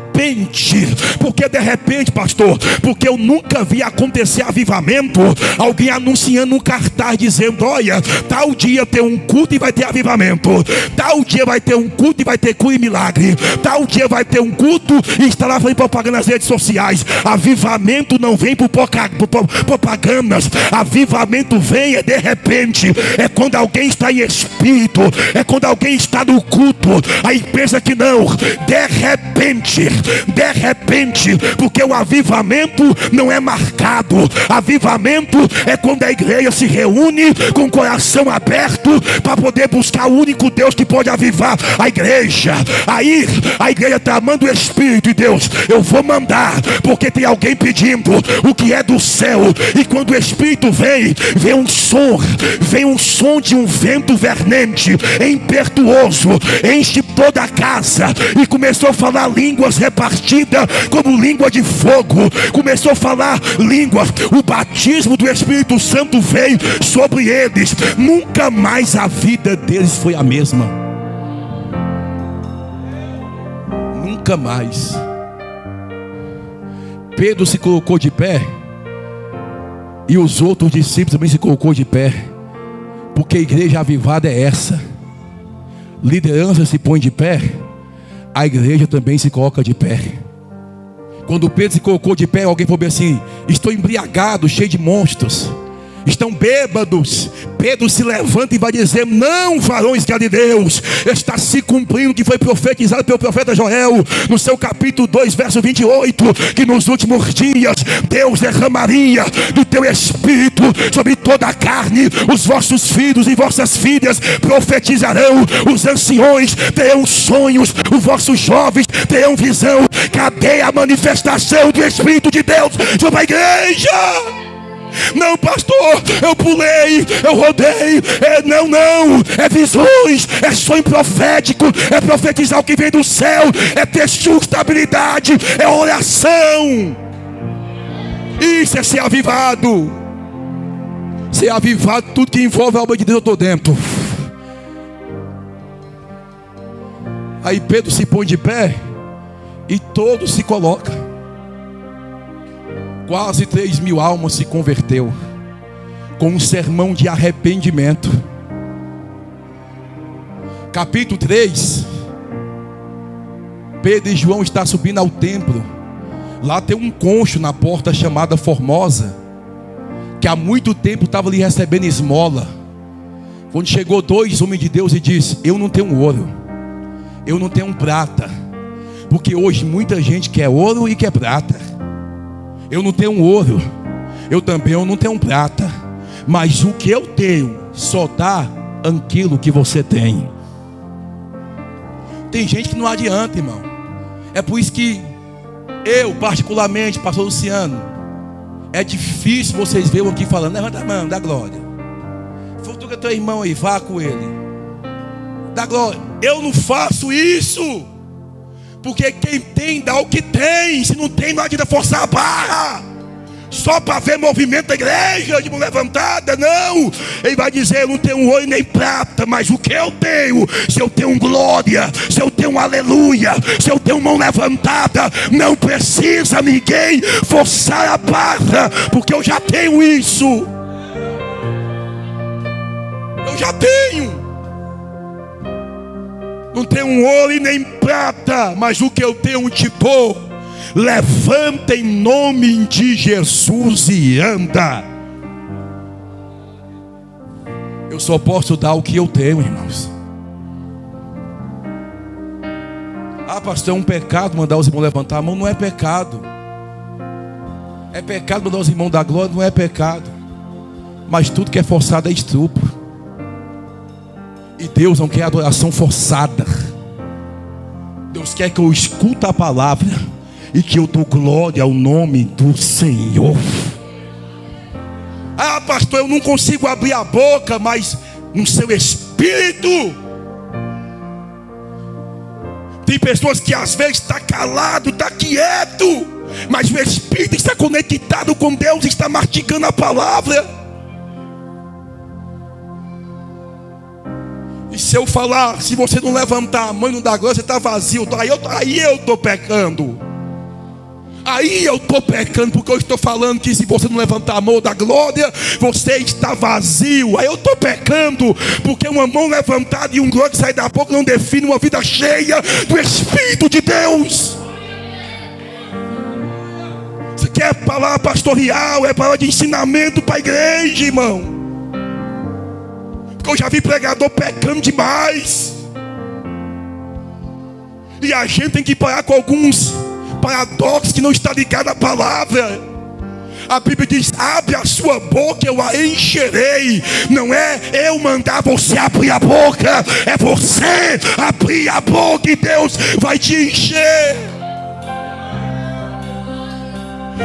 Speaker 2: Por que de repente, pastor? Porque eu nunca vi acontecer avivamento, alguém anunciando um cartaz dizendo: olha, tal dia tem um culto e vai ter avivamento, tal dia vai ter um culto e vai ter cura e milagre, tal dia vai ter um culto e está lá fazendo propaganda nas redes sociais. Avivamento não vem por propagandas. Avivamento vem de repente. É quando alguém está em espírito, é quando alguém está no culto. Aí pensa que não. De repente, porque o avivamento não é marcado. Avivamento é quando a igreja se reúne com o coração aberto para poder buscar o único Deus que pode avivar a igreja. Aí a igreja está amando o Espírito de Deus. Eu vou mandar, porque tem alguém pedindo o que é do céu. E quando o Espírito vem um som de um vento vernente, impetuoso, enche toda a casa e começou a falar línguas repartidas como língua de fogo. Começou a falar línguas. O batismo do Espírito Santo veio sobre eles. Nunca mais a vida deles foi a mesma. Nunca mais. Pedro se colocou de pé e os outros discípulos também se colocou de pé, porque a igreja avivada é essa. Liderança se põe de pé, a igreja também se coloca de pé. Quando Pedro se colocou de pé, alguém falou assim: estou embriagado, cheio de monstros, estão bêbados. Pedro se levanta e vai dizer: não, varões galileus, está se cumprindo o que foi profetizado pelo profeta Joel no seu capítulo 2, verso 28, que nos últimos dias Deus derramaria do teu Espírito sobre toda a carne. Os vossos filhos e vossas filhas profetizarão, os anciões terão sonhos, os vossos jovens terão visão. Cadê a manifestação do Espírito de Deus sobre a igreja? Não, pastor, eu pulei, eu rodei. Não, é visões, é sonho profético, é profetizar o que vem do céu, é ter sustentabilidade, é oração. Isso é ser avivado. Ser avivado, tudo que envolve a obra de Deus, eu estou dentro. Aí Pedro se põe de pé e todos se colocam. Quase 3.000 almas se converteu com um sermão de arrependimento. Capítulo 3. Pedro e João estão subindo ao templo. Lá tem um concho na porta chamada Formosa, que há muito tempo estava ali recebendo esmola. Quando chegou 2 homens de Deus e disse: eu não tenho ouro, eu não tenho prata, porque hoje muita gente quer ouro e quer prata. Eu não tenho ouro, eu não tenho prata, mas o que eu tenho só dá aquilo que você tem. Tem gente que não adianta, irmão. É por isso que eu, particularmente, pastor Luciano, é difícil vocês verem aqui falando: levanta a mão, dá glória. Futura teu irmão aí, vá com ele, dá glória. Eu não faço isso, porque quem tem dá o que tem. Se não tem, não adianta forçar a barra só para ver movimento da igreja de mão levantada. Não, ele vai dizer: eu não tenho ouro nem prata, mas o que eu tenho, se eu tenho glória, se eu tenho aleluia, se eu tenho mão levantada, não precisa ninguém forçar a barra, porque eu já tenho isso. Eu já tenho. Não tenho ouro e nem prata, mas o que eu tenho te dou. Levanta em nome de Jesus e anda. Eu só posso dar o que eu tenho, irmãos. Ah, pastor, é um pecado mandar os irmãos levantar a mão? Não é pecado. É pecado mandar os irmãos dar glória? Não é pecado. Mas tudo que é forçado é estupro. E Deus não quer adoração forçada. Deus quer que eu escute a palavra e que eu dou glória ao nome do Senhor. Ah, pastor, eu não consigo abrir a boca, mas no seu espírito. Tem pessoas que às vezes está calado, está quieto, mas o espírito está conectado com Deus, está mastigando a palavra. E se eu falar, se você não levantar a mão e não dar glória, você está vazio. Aí eu estou pecando. Aí eu estou pecando, porque eu estou falando que se você não levantar a mão da glória, você está vazio. Aí eu estou pecando, porque uma mão levantada e um glória que sai da boca não define uma vida cheia do Espírito de Deus. Você quer palavra pastoral, é palavra de ensinamento para a igreja, irmão. Porque eu já vi pregador pecando demais. E a gente tem que parar com alguns paradoxos que não está ligado à palavra. A Bíblia diz: abre a sua boca, eu a encherei. Não é eu mandar você abrir a boca, é você abrir a boca e Deus vai te encher.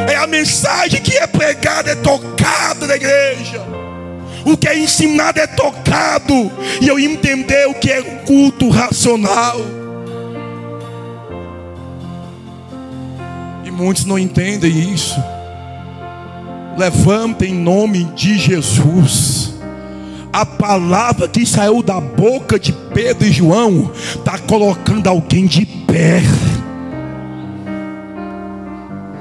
Speaker 2: É a mensagem que é pregada, é tocada na igreja. O que é ensinado é tocado. E eu entender o que é culto racional. E muitos não entendem isso. Levanta em nome de Jesus. A palavra que saiu da boca de Pedro e João está colocando alguém de pé.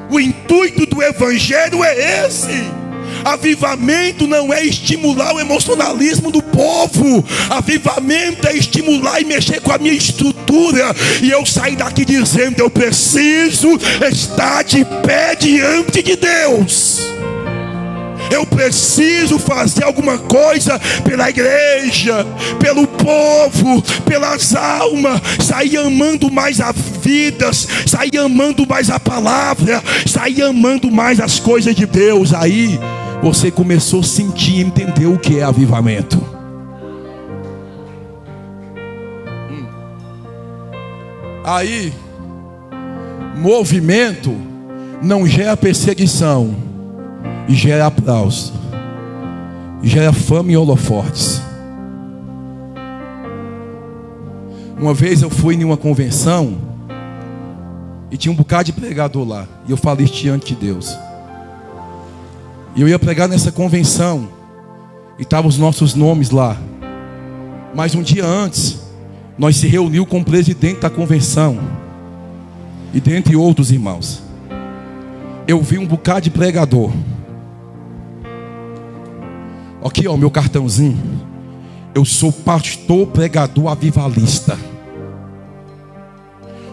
Speaker 2: O intuito do evangelho é esse. Avivamento não é estimular o emocionalismo do povo. Avivamento é estimular e mexer com a minha estrutura. E eu sair daqui dizendo: eu preciso estar de pé diante de Deus. Eu preciso fazer alguma coisa pela igreja, pelo povo, pelas almas. Sair amando mais as vidas, sair amando mais a palavra, sair amando mais as coisas de Deus. Aí você começou a sentir e entender o que é avivamento. Aí, movimento não gera perseguição.
Speaker 1: gera aplauso, gera fama e holofotes. Uma vez eu fui em uma convenção e tinha um bocado de pregador lá, e eu falei isso diante de Deus. E eu ia pregar nessa convenção e estavam os nossos nomes lá. Mas um dia antes, nós se reunimos com o presidente da convenção e dentre outros irmãos. Eu vi um bocado de pregador. Aqui ó, meu cartãozinho. Eu sou pastor pregador avivalista.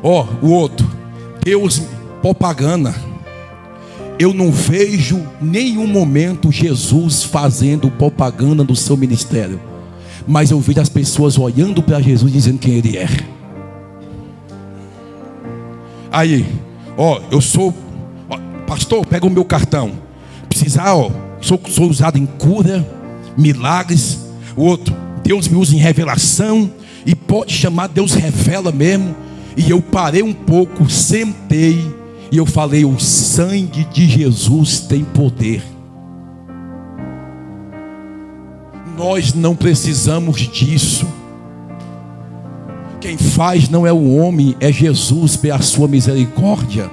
Speaker 1: Ó, o outro, Deus propaganda. Eu não vejo nenhum momento Jesus fazendo propaganda do seu ministério, mas eu vejo as pessoas olhando para Jesus dizendo quem Ele é. Aí, ó, eu sou pastor, pega o meu cartão. Precisar, ó, sou usado em cura, milagres. O outro, Deus me usa em revelação, e pode chamar, Deus revela mesmo. E eu parei um pouco, sentei e eu falei: o sangue de Jesus tem poder. Nós não precisamos disso. Quem faz não é o homem, é Jesus, pela sua misericórdia.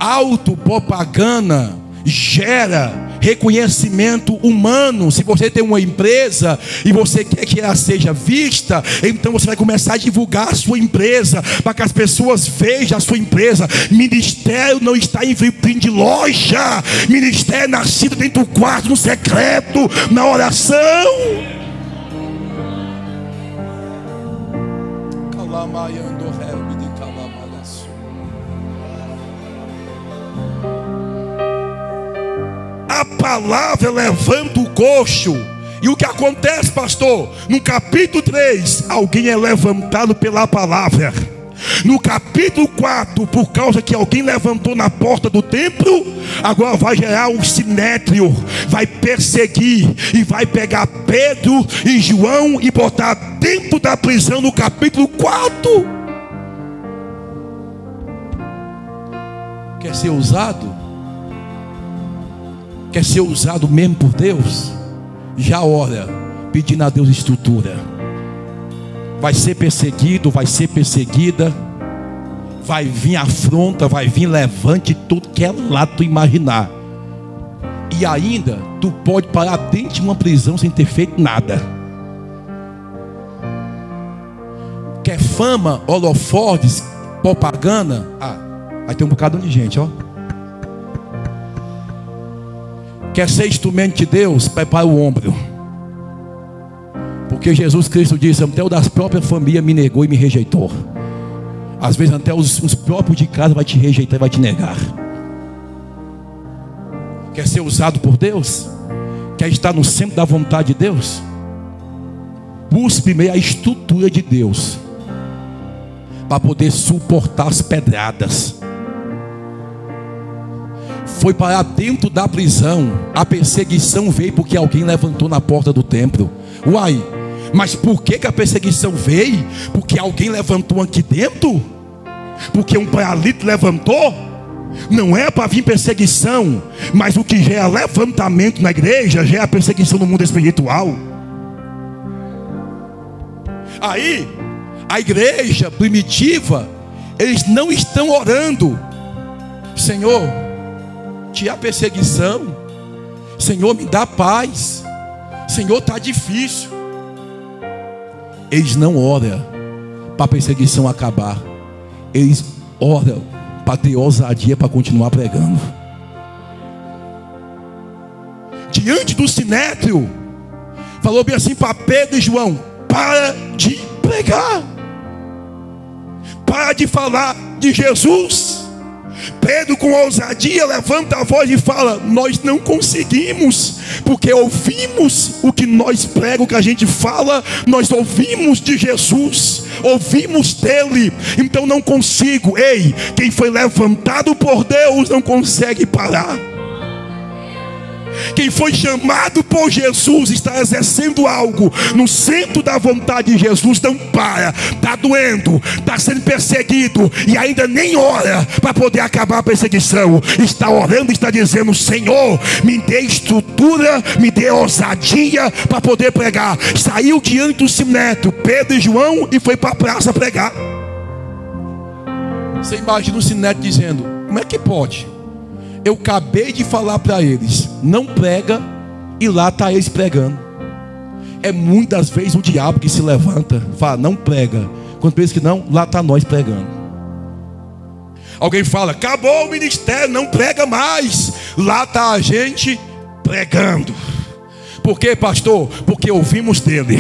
Speaker 1: Autopropaganda gera reconhecimento humano. Se você tem uma empresa e você quer que ela seja vista, então você vai começar a divulgar a sua empresa, para que as pessoas vejam a sua empresa. Ministério não está em vitrine de loja. Ministério é nascido dentro do quarto, no secreto, na oração. A palavra levanta o coxo. E o que acontece, pastor? No capítulo 3, alguém é levantado pela palavra. No capítulo 4, por causa que alguém levantou na porta do templo, agora vai gerar um sinédrio, vai perseguir e vai pegar Pedro e João e botar dentro da prisão no capítulo 4. Quer ser usado? Quer ser usado mesmo por Deus? Já ora, pedindo a Deus estrutura. Vai ser perseguido, vai ser perseguida, vai vir afronta, vai vir levante, tudo que é lá tu imaginar. E ainda tu pode parar dentro de uma prisão sem ter feito nada. Quer fama, holofotes, propaganda? Aí tem um bocado de gente, ó. Quer ser instrumento de Deus? Prepara o ombro. Porque Jesus Cristo disse: até o das próprias famílias me negou e me rejeitou. Às vezes até os próprios de casa vai te rejeitar e vai te negar. Quer ser usado por Deus? Quer estar no centro da vontade de Deus? Busque primeiro a estrutura de Deus, para poder suportar as pedradas. Foi para dentro da prisão. A perseguição veio porque alguém levantou na porta do templo. Uai, mas por que a perseguição veio? Porque alguém levantou aqui dentro? Porque um paralítico levantou? Não é para vir perseguição, mas o que gera levantamento na igreja gera perseguição no mundo espiritual. Aí, a igreja primitiva, eles não estão orando: Senhor, tira a perseguição, Senhor, me dá paz, Senhor, está difícil. Eles não oram para a perseguição acabar, eles oram para ter ousadia para continuar pregando. Diante do sinédrio, falou bem assim para Pedro e João: para de pregar, para de falar de Jesus. Pedro, com ousadia, levanta a voz e fala: nós não conseguimos, porque ouvimos o que nós pregamos, o que a gente fala, nós ouvimos de Jesus, ouvimos dele, então não consigo. Ei, quem foi levantado por Deus não consegue parar.
Speaker 2: Quem foi chamado por Jesus está exercendo algo no centro da vontade de Jesus. Não para, está doendo, está sendo perseguido e ainda nem ora para poder acabar a perseguição. Está orando e está dizendo: Senhor, me dê estrutura, me dê ousadia para poder pregar. Saiu diante do sinédrio, Pedro e João, e foi para a praça pregar. Você imagina o sinédrio dizendo: como é que pode? Eu acabei de falar para eles, não prega, e lá está eles pregando. É muitas vezes o diabo que se levanta, fala: não prega. Quando pensa que não, lá está nós pregando. Alguém fala: acabou o ministério, não prega mais. Lá está a gente pregando. Por quê, pastor? Porque ouvimos dele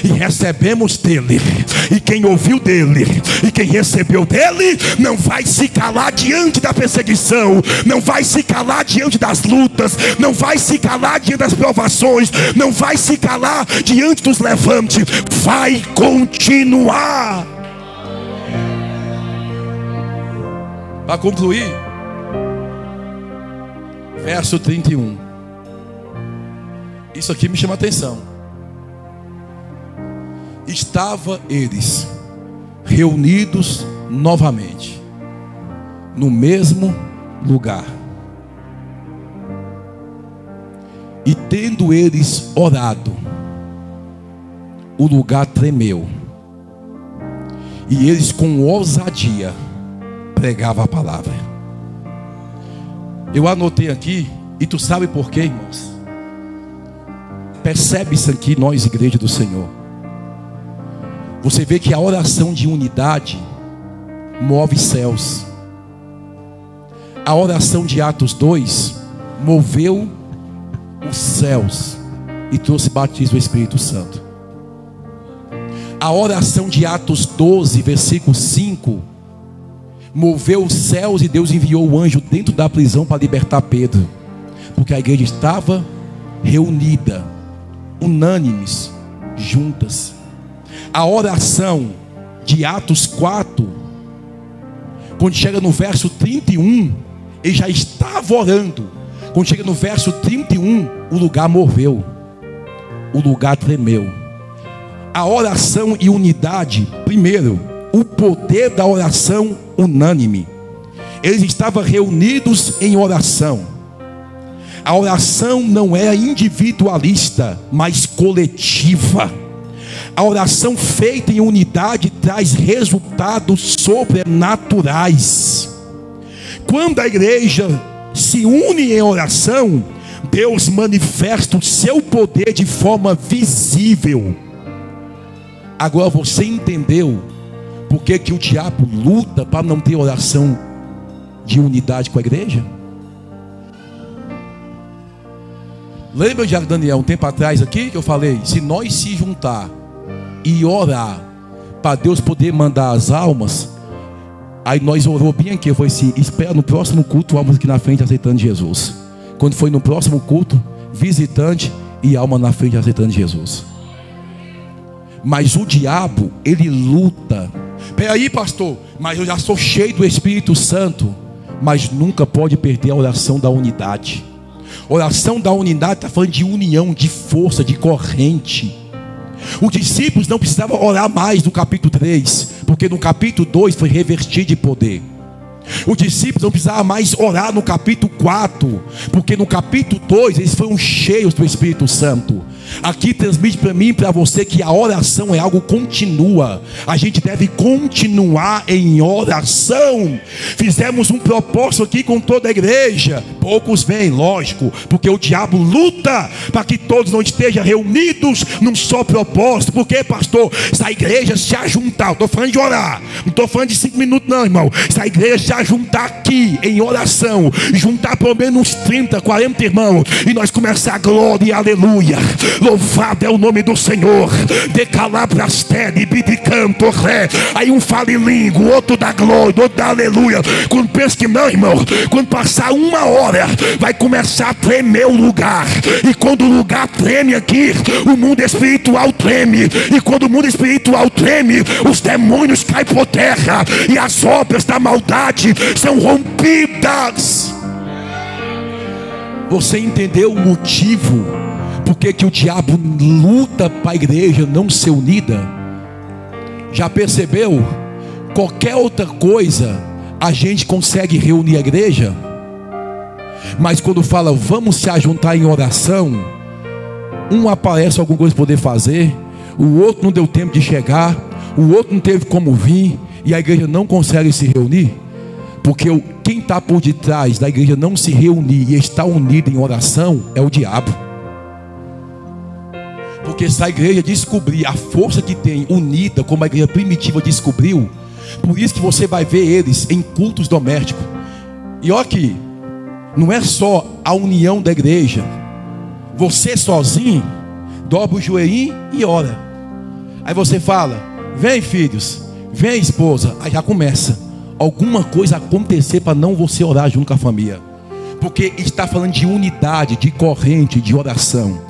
Speaker 2: e recebemos dele, e quem ouviu dele e quem recebeu dele não vai se calar diante da perseguição, não vai se calar diante das lutas, não vai se calar diante das provações, não vai se calar diante dos levantes, vai continuar. Para concluir, verso 31. Isso aqui me chama a atenção. Estava eles reunidos novamente no mesmo lugar, e tendo eles orado, o lugar tremeu, e eles com ousadia pregavam a palavra. Eu anotei aqui, e tu sabe por quê, irmãos? Percebe isso aqui, nós, igreja do Senhor. Você vê que a oração de unidade move céus. A oração de Atos 2 moveu os céus e trouxe batismo do Espírito Santo. A oração de Atos 12, versículo 5, moveu os céus e Deus enviou o anjo dentro da prisão para libertar Pedro, porque a igreja estava reunida, unânimes, juntas. A oração de Atos 4, quando chega no verso 31, ele já estava orando. Quando chega no verso 31, o lugar moveu, o lugar tremeu. A oração e unidade, primeiro, o poder da oração unânime. Eles estavam reunidos em oração. A oração não é individualista, mas coletiva. A oração feita em unidade traz resultados sobrenaturais. Quando a igreja se une em oração, Deus manifesta o seu poder de forma visível. Agora você entendeu por que o diabo luta para não ter oração de unidade com a igreja? Lembra de Daniel, um tempo atrás aqui, que eu falei: se nós se juntar e orar para Deus poder mandar as almas, aí nós orou bem aqui, eu falei assim: espera no próximo culto, almas aqui na frente aceitando Jesus. Quando foi no próximo culto, visitante e alma na frente aceitando Jesus. Mas o diabo, ele luta. Peraí, pastor, mas eu já sou cheio do Espírito Santo. Mas nunca pode perder a oração da unidade. Oração da unidade está falando de união, de força, de corrente. Os discípulos não precisavam orar mais no capítulo 3, porque no capítulo 2 foi revestido de poder. Os discípulos não precisavam mais orar no capítulo 4, porque no capítulo 2 eles foram cheios do Espírito Santo. Aqui transmite para mim e para você que a oração é algo contínua. A gente deve continuar em oração. Fizemos um propósito aqui com toda a igreja. Poucos vêm, lógico, porque o diabo luta para que todos não estejam reunidos num só propósito. Porque, pastor, se a igreja se ajuntar, eu estou falando de orar, não estou falando de 5 minutos não, irmão. Se a igreja se ajuntar aqui em oração, juntar pelo menos uns 30, 40 irmãos, e nós começar a glória e aleluia, louvado é o nome do Senhor, decalabrastene, bidicanto, ré. Aí um fala em língua, outro dá glória, outro dá aleluia. Quando pensa que não, irmão, quando passar 1 hora, vai começar a tremer o lugar. E quando o lugar treme aqui, o mundo espiritual treme. E quando o mundo espiritual treme, os demônios caem por terra, e as obras da maldade são rompidas. Você entendeu o motivo porque que o diabo luta para a igreja não ser unida? Já percebeu? Qualquer outra coisa a gente consegue reunir a igreja, mas quando fala vamos se ajuntar em oração, um aparece alguma coisa para poder fazer, o outro não deu tempo de chegar, o outro não teve como vir, e a igreja não consegue se reunir. Porque quem está por detrás da igreja não se reunir e estar unida em oração é o diabo. Porque se a igreja descobrir a força que tem unida, como a igreja primitiva descobriu, por isso que você vai ver eles em cultos domésticos. E olha aqui, não é só a união da igreja. Você sozinho dobra o joelhinho e ora. Aí você fala: vem filhos, vem esposa. Aí já começa alguma coisa acontecer para não você orar junto com a família, porque está falando de unidade, de corrente, de oração.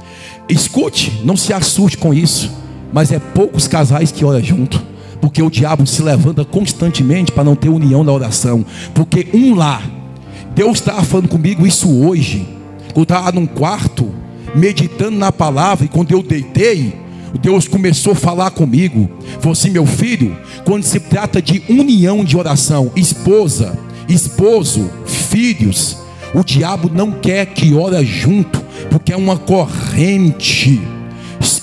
Speaker 2: Escute, não se assuste com isso, mas é poucos casais que oram junto, porque o diabo se levanta constantemente para não ter união na oração. Porque lá, Deus estava falando comigo isso hoje, eu estava num quarto meditando na palavra, e quando eu deitei, Deus começou a falar comigo. Falou assim: meu filho, quando se trata de união de oração, esposa, esposo, filhos, o diabo não quer que ore junto, porque é uma corrente,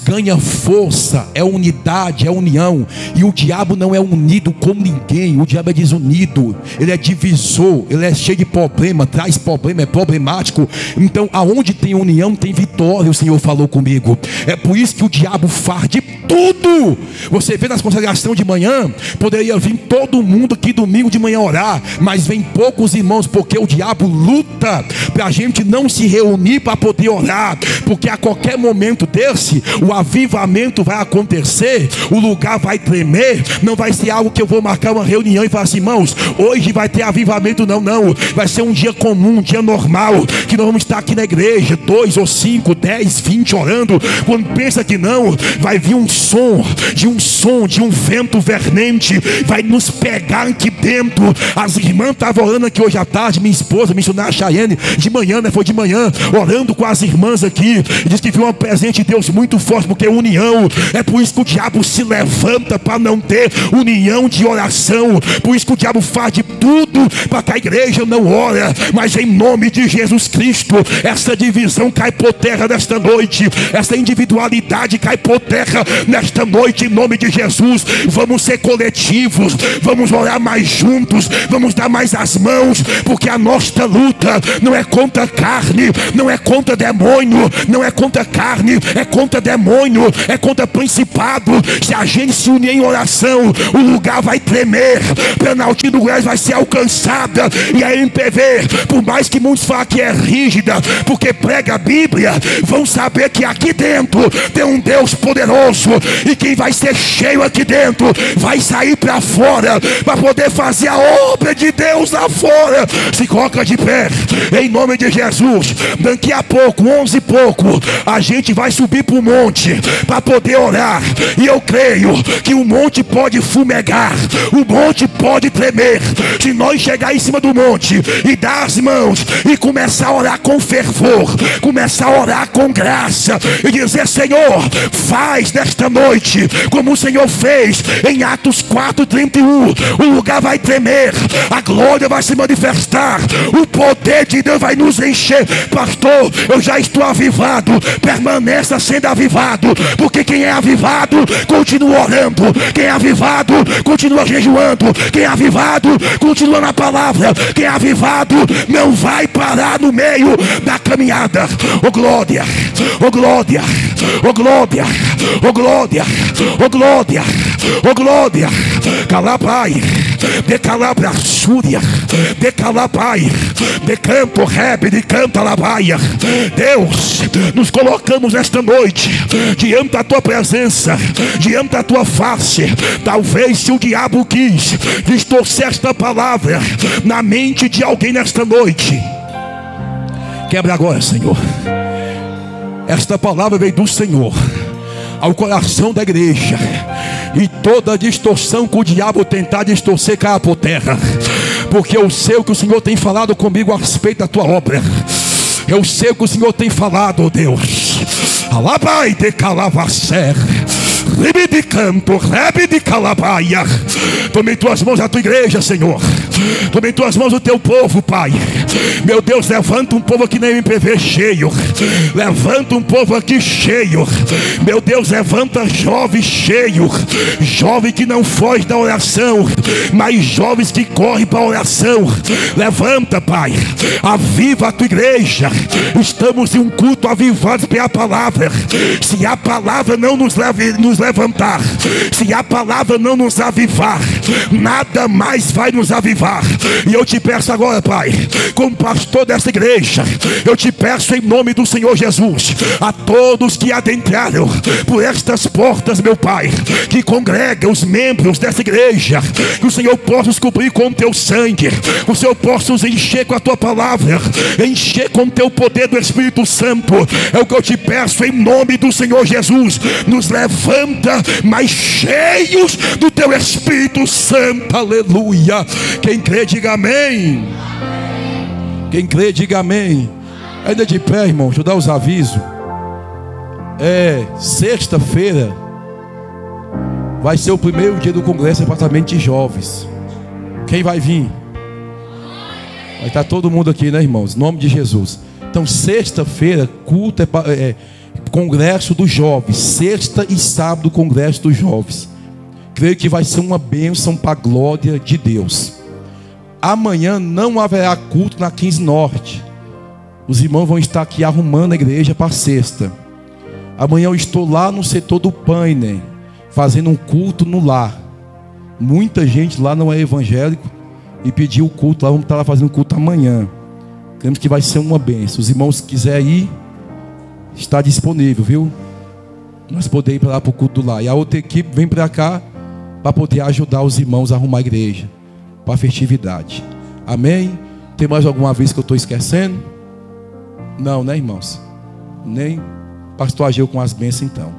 Speaker 2: ganha força, é unidade, é união. E o diabo não é unido com ninguém, o diabo é desunido, ele é divisor, ele é cheio de problema, traz problema, é problemático. Então aonde tem união tem vitória, o Senhor falou comigo. É por isso que o diabo faz de tudo. Você vê nas consagrações de manhã, poderia vir todo mundo aqui domingo de manhã orar, mas vem poucos irmãos, porque o diabo luta para a gente não se reunir para poder orar, porque a qualquer momento desse, o avivamento vai acontecer, o lugar vai tremer. Não vai ser algo que eu vou marcar uma reunião e falar assim: irmãos, hoje vai ter avivamento. Não, vai ser um dia comum, um dia normal, que nós vamos estar aqui na igreja, 2 ou 5, 10, 20 orando. Quando pensa que não, vai vir um som de um vento vermente, vai nos pegar aqui dentro. As irmãs estavam orando aqui hoje à tarde, minha esposa, missionária Chayane, de manhã, né? Foi de manhã, orando com as irmãs aqui, e disse que viu uma presença de Deus muito forte, porque união. É por isso que o diabo se levanta para não ter união de oração. Por isso que o diabo faz de tudo para que a igreja não ora. Mas em nome de Jesus Cristo, essa divisão cai por terra nesta noite, essa individualidade cai por terra nesta noite, em nome de Jesus. Vamos ser coletivos, vamos orar mais juntos, vamos dar mais as mãos, porque a nossa luta não é contra carne, não é contra demônio, não é contra carne, é contra demônio, é contra principado. Se a gente se unir em oração, o lugar vai tremer, Planaltina do Goiás vai ser alcançada. E a MPV, por mais que muitos falem que é rígida, porque prega a Bíblia, vão saber que aqui dentro tem um Deus poderoso, e quem vai ser cheio aqui dentro vai sair para fora para poder fazer a obra de Deus lá fora. Se coloca de pé em nome de Jesus. Daqui a pouco, 11 e pouco, a gente vai subir para o monte para poder orar, e eu creio que o monte pode fumegar, o monte pode tremer. Se nós chegar em cima do monte e dar as mãos e começar a orar com fervor, começar a orar com graça e dizer: Senhor, faz nesta noite como o Senhor fez em Atos 4:31, o lugar vai tremer, a glória vai se manifestar, o poder de Deus vai nos encher. Pastor, eu já estou avivado. Permaneça sendo avivado, porque quem é avivado continua orando, quem é avivado continua jejuando, quem é avivado continua na palavra, quem é avivado não vai parar no meio da caminhada. Oh glória, oh glória, oh glória, oh glória, oh glória, oh glória. Calabai, de calabra súria, de calabai, de canto rebe, de canta labaia. Deus, nos colocamos esta noite diante da tua presença, diante da tua face. Talvez se o diabo quis distorcer esta palavra na mente de alguém nesta noite, quebra agora, Senhor. Esta palavra veio do Senhor ao coração da igreja, e toda distorção que o diabo tentar distorcer caia por terra, porque eu sei o que o Senhor tem falado comigo a respeito da tua obra. Eu sei o que o Senhor tem falado, ó Deus. Alabai de calavacer. Ribe de canto, rebe de calabaia. Tome em tuas mãos a tua igreja, Senhor. Tome em tuas mãos o teu povo, Pai. Meu Deus, levanta um povo aqui na MPV cheio. Levanta um povo aqui cheio. Meu Deus, levanta jovens cheio. Jovem que não foge da oração, mas jovens que correm para a oração. Levanta, Pai. Aviva a tua igreja. Estamos em um culto avivados pela palavra. Se a palavra não nos levantar, se a palavra não nos avivar, nada mais vai nos avivar. E eu te peço agora, Pai, como pastor dessa igreja, eu te peço em nome do Senhor Jesus, a todos que adentraram por estas portas, meu Pai, que congrega os membros dessa igreja, que o Senhor possa os cobrir com o teu sangue, que o Senhor possa os encher com a tua palavra, encher com o teu poder do Espírito Santo. É o que eu te peço em nome do Senhor Jesus. Nos levanta mais cheios do teu Espírito Santo. Aleluia. Quem crê, diga amém. Quem crê, diga amém. Ainda de pé, irmão, deixa eu dar os avisos. Sexta-feira vai ser o primeiro dia do Congresso do Departamento de Jovens. Quem vai vir? Vai estar todo mundo aqui, né, irmãos? Em nome de Jesus. Então, sexta-feira, culto Congresso dos Jovens. Sexta e sábado, Congresso dos Jovens. Creio que vai ser uma bênção para a glória de Deus. Amanhã não haverá culto na 15 Norte. Os irmãos vão estar aqui arrumando a igreja para sexta. Amanhã eu estou lá no setor do Paine, fazendo um culto no lar. Muita gente lá não é evangélico e pediu o culto lá. Vamos estar lá fazendo culto amanhã. Cremos que vai ser uma bênção. Os irmãos que quiserem ir, está disponível, viu? Nós podemos ir para lá para o culto do lar. E a outra equipe vem para cá para poder ajudar os irmãos a arrumar a igreja para a festividade. Amém? Tem mais alguma vez que eu estou esquecendo? Não, né, irmãos? Nem pastor Ageu com as bênçãos, então.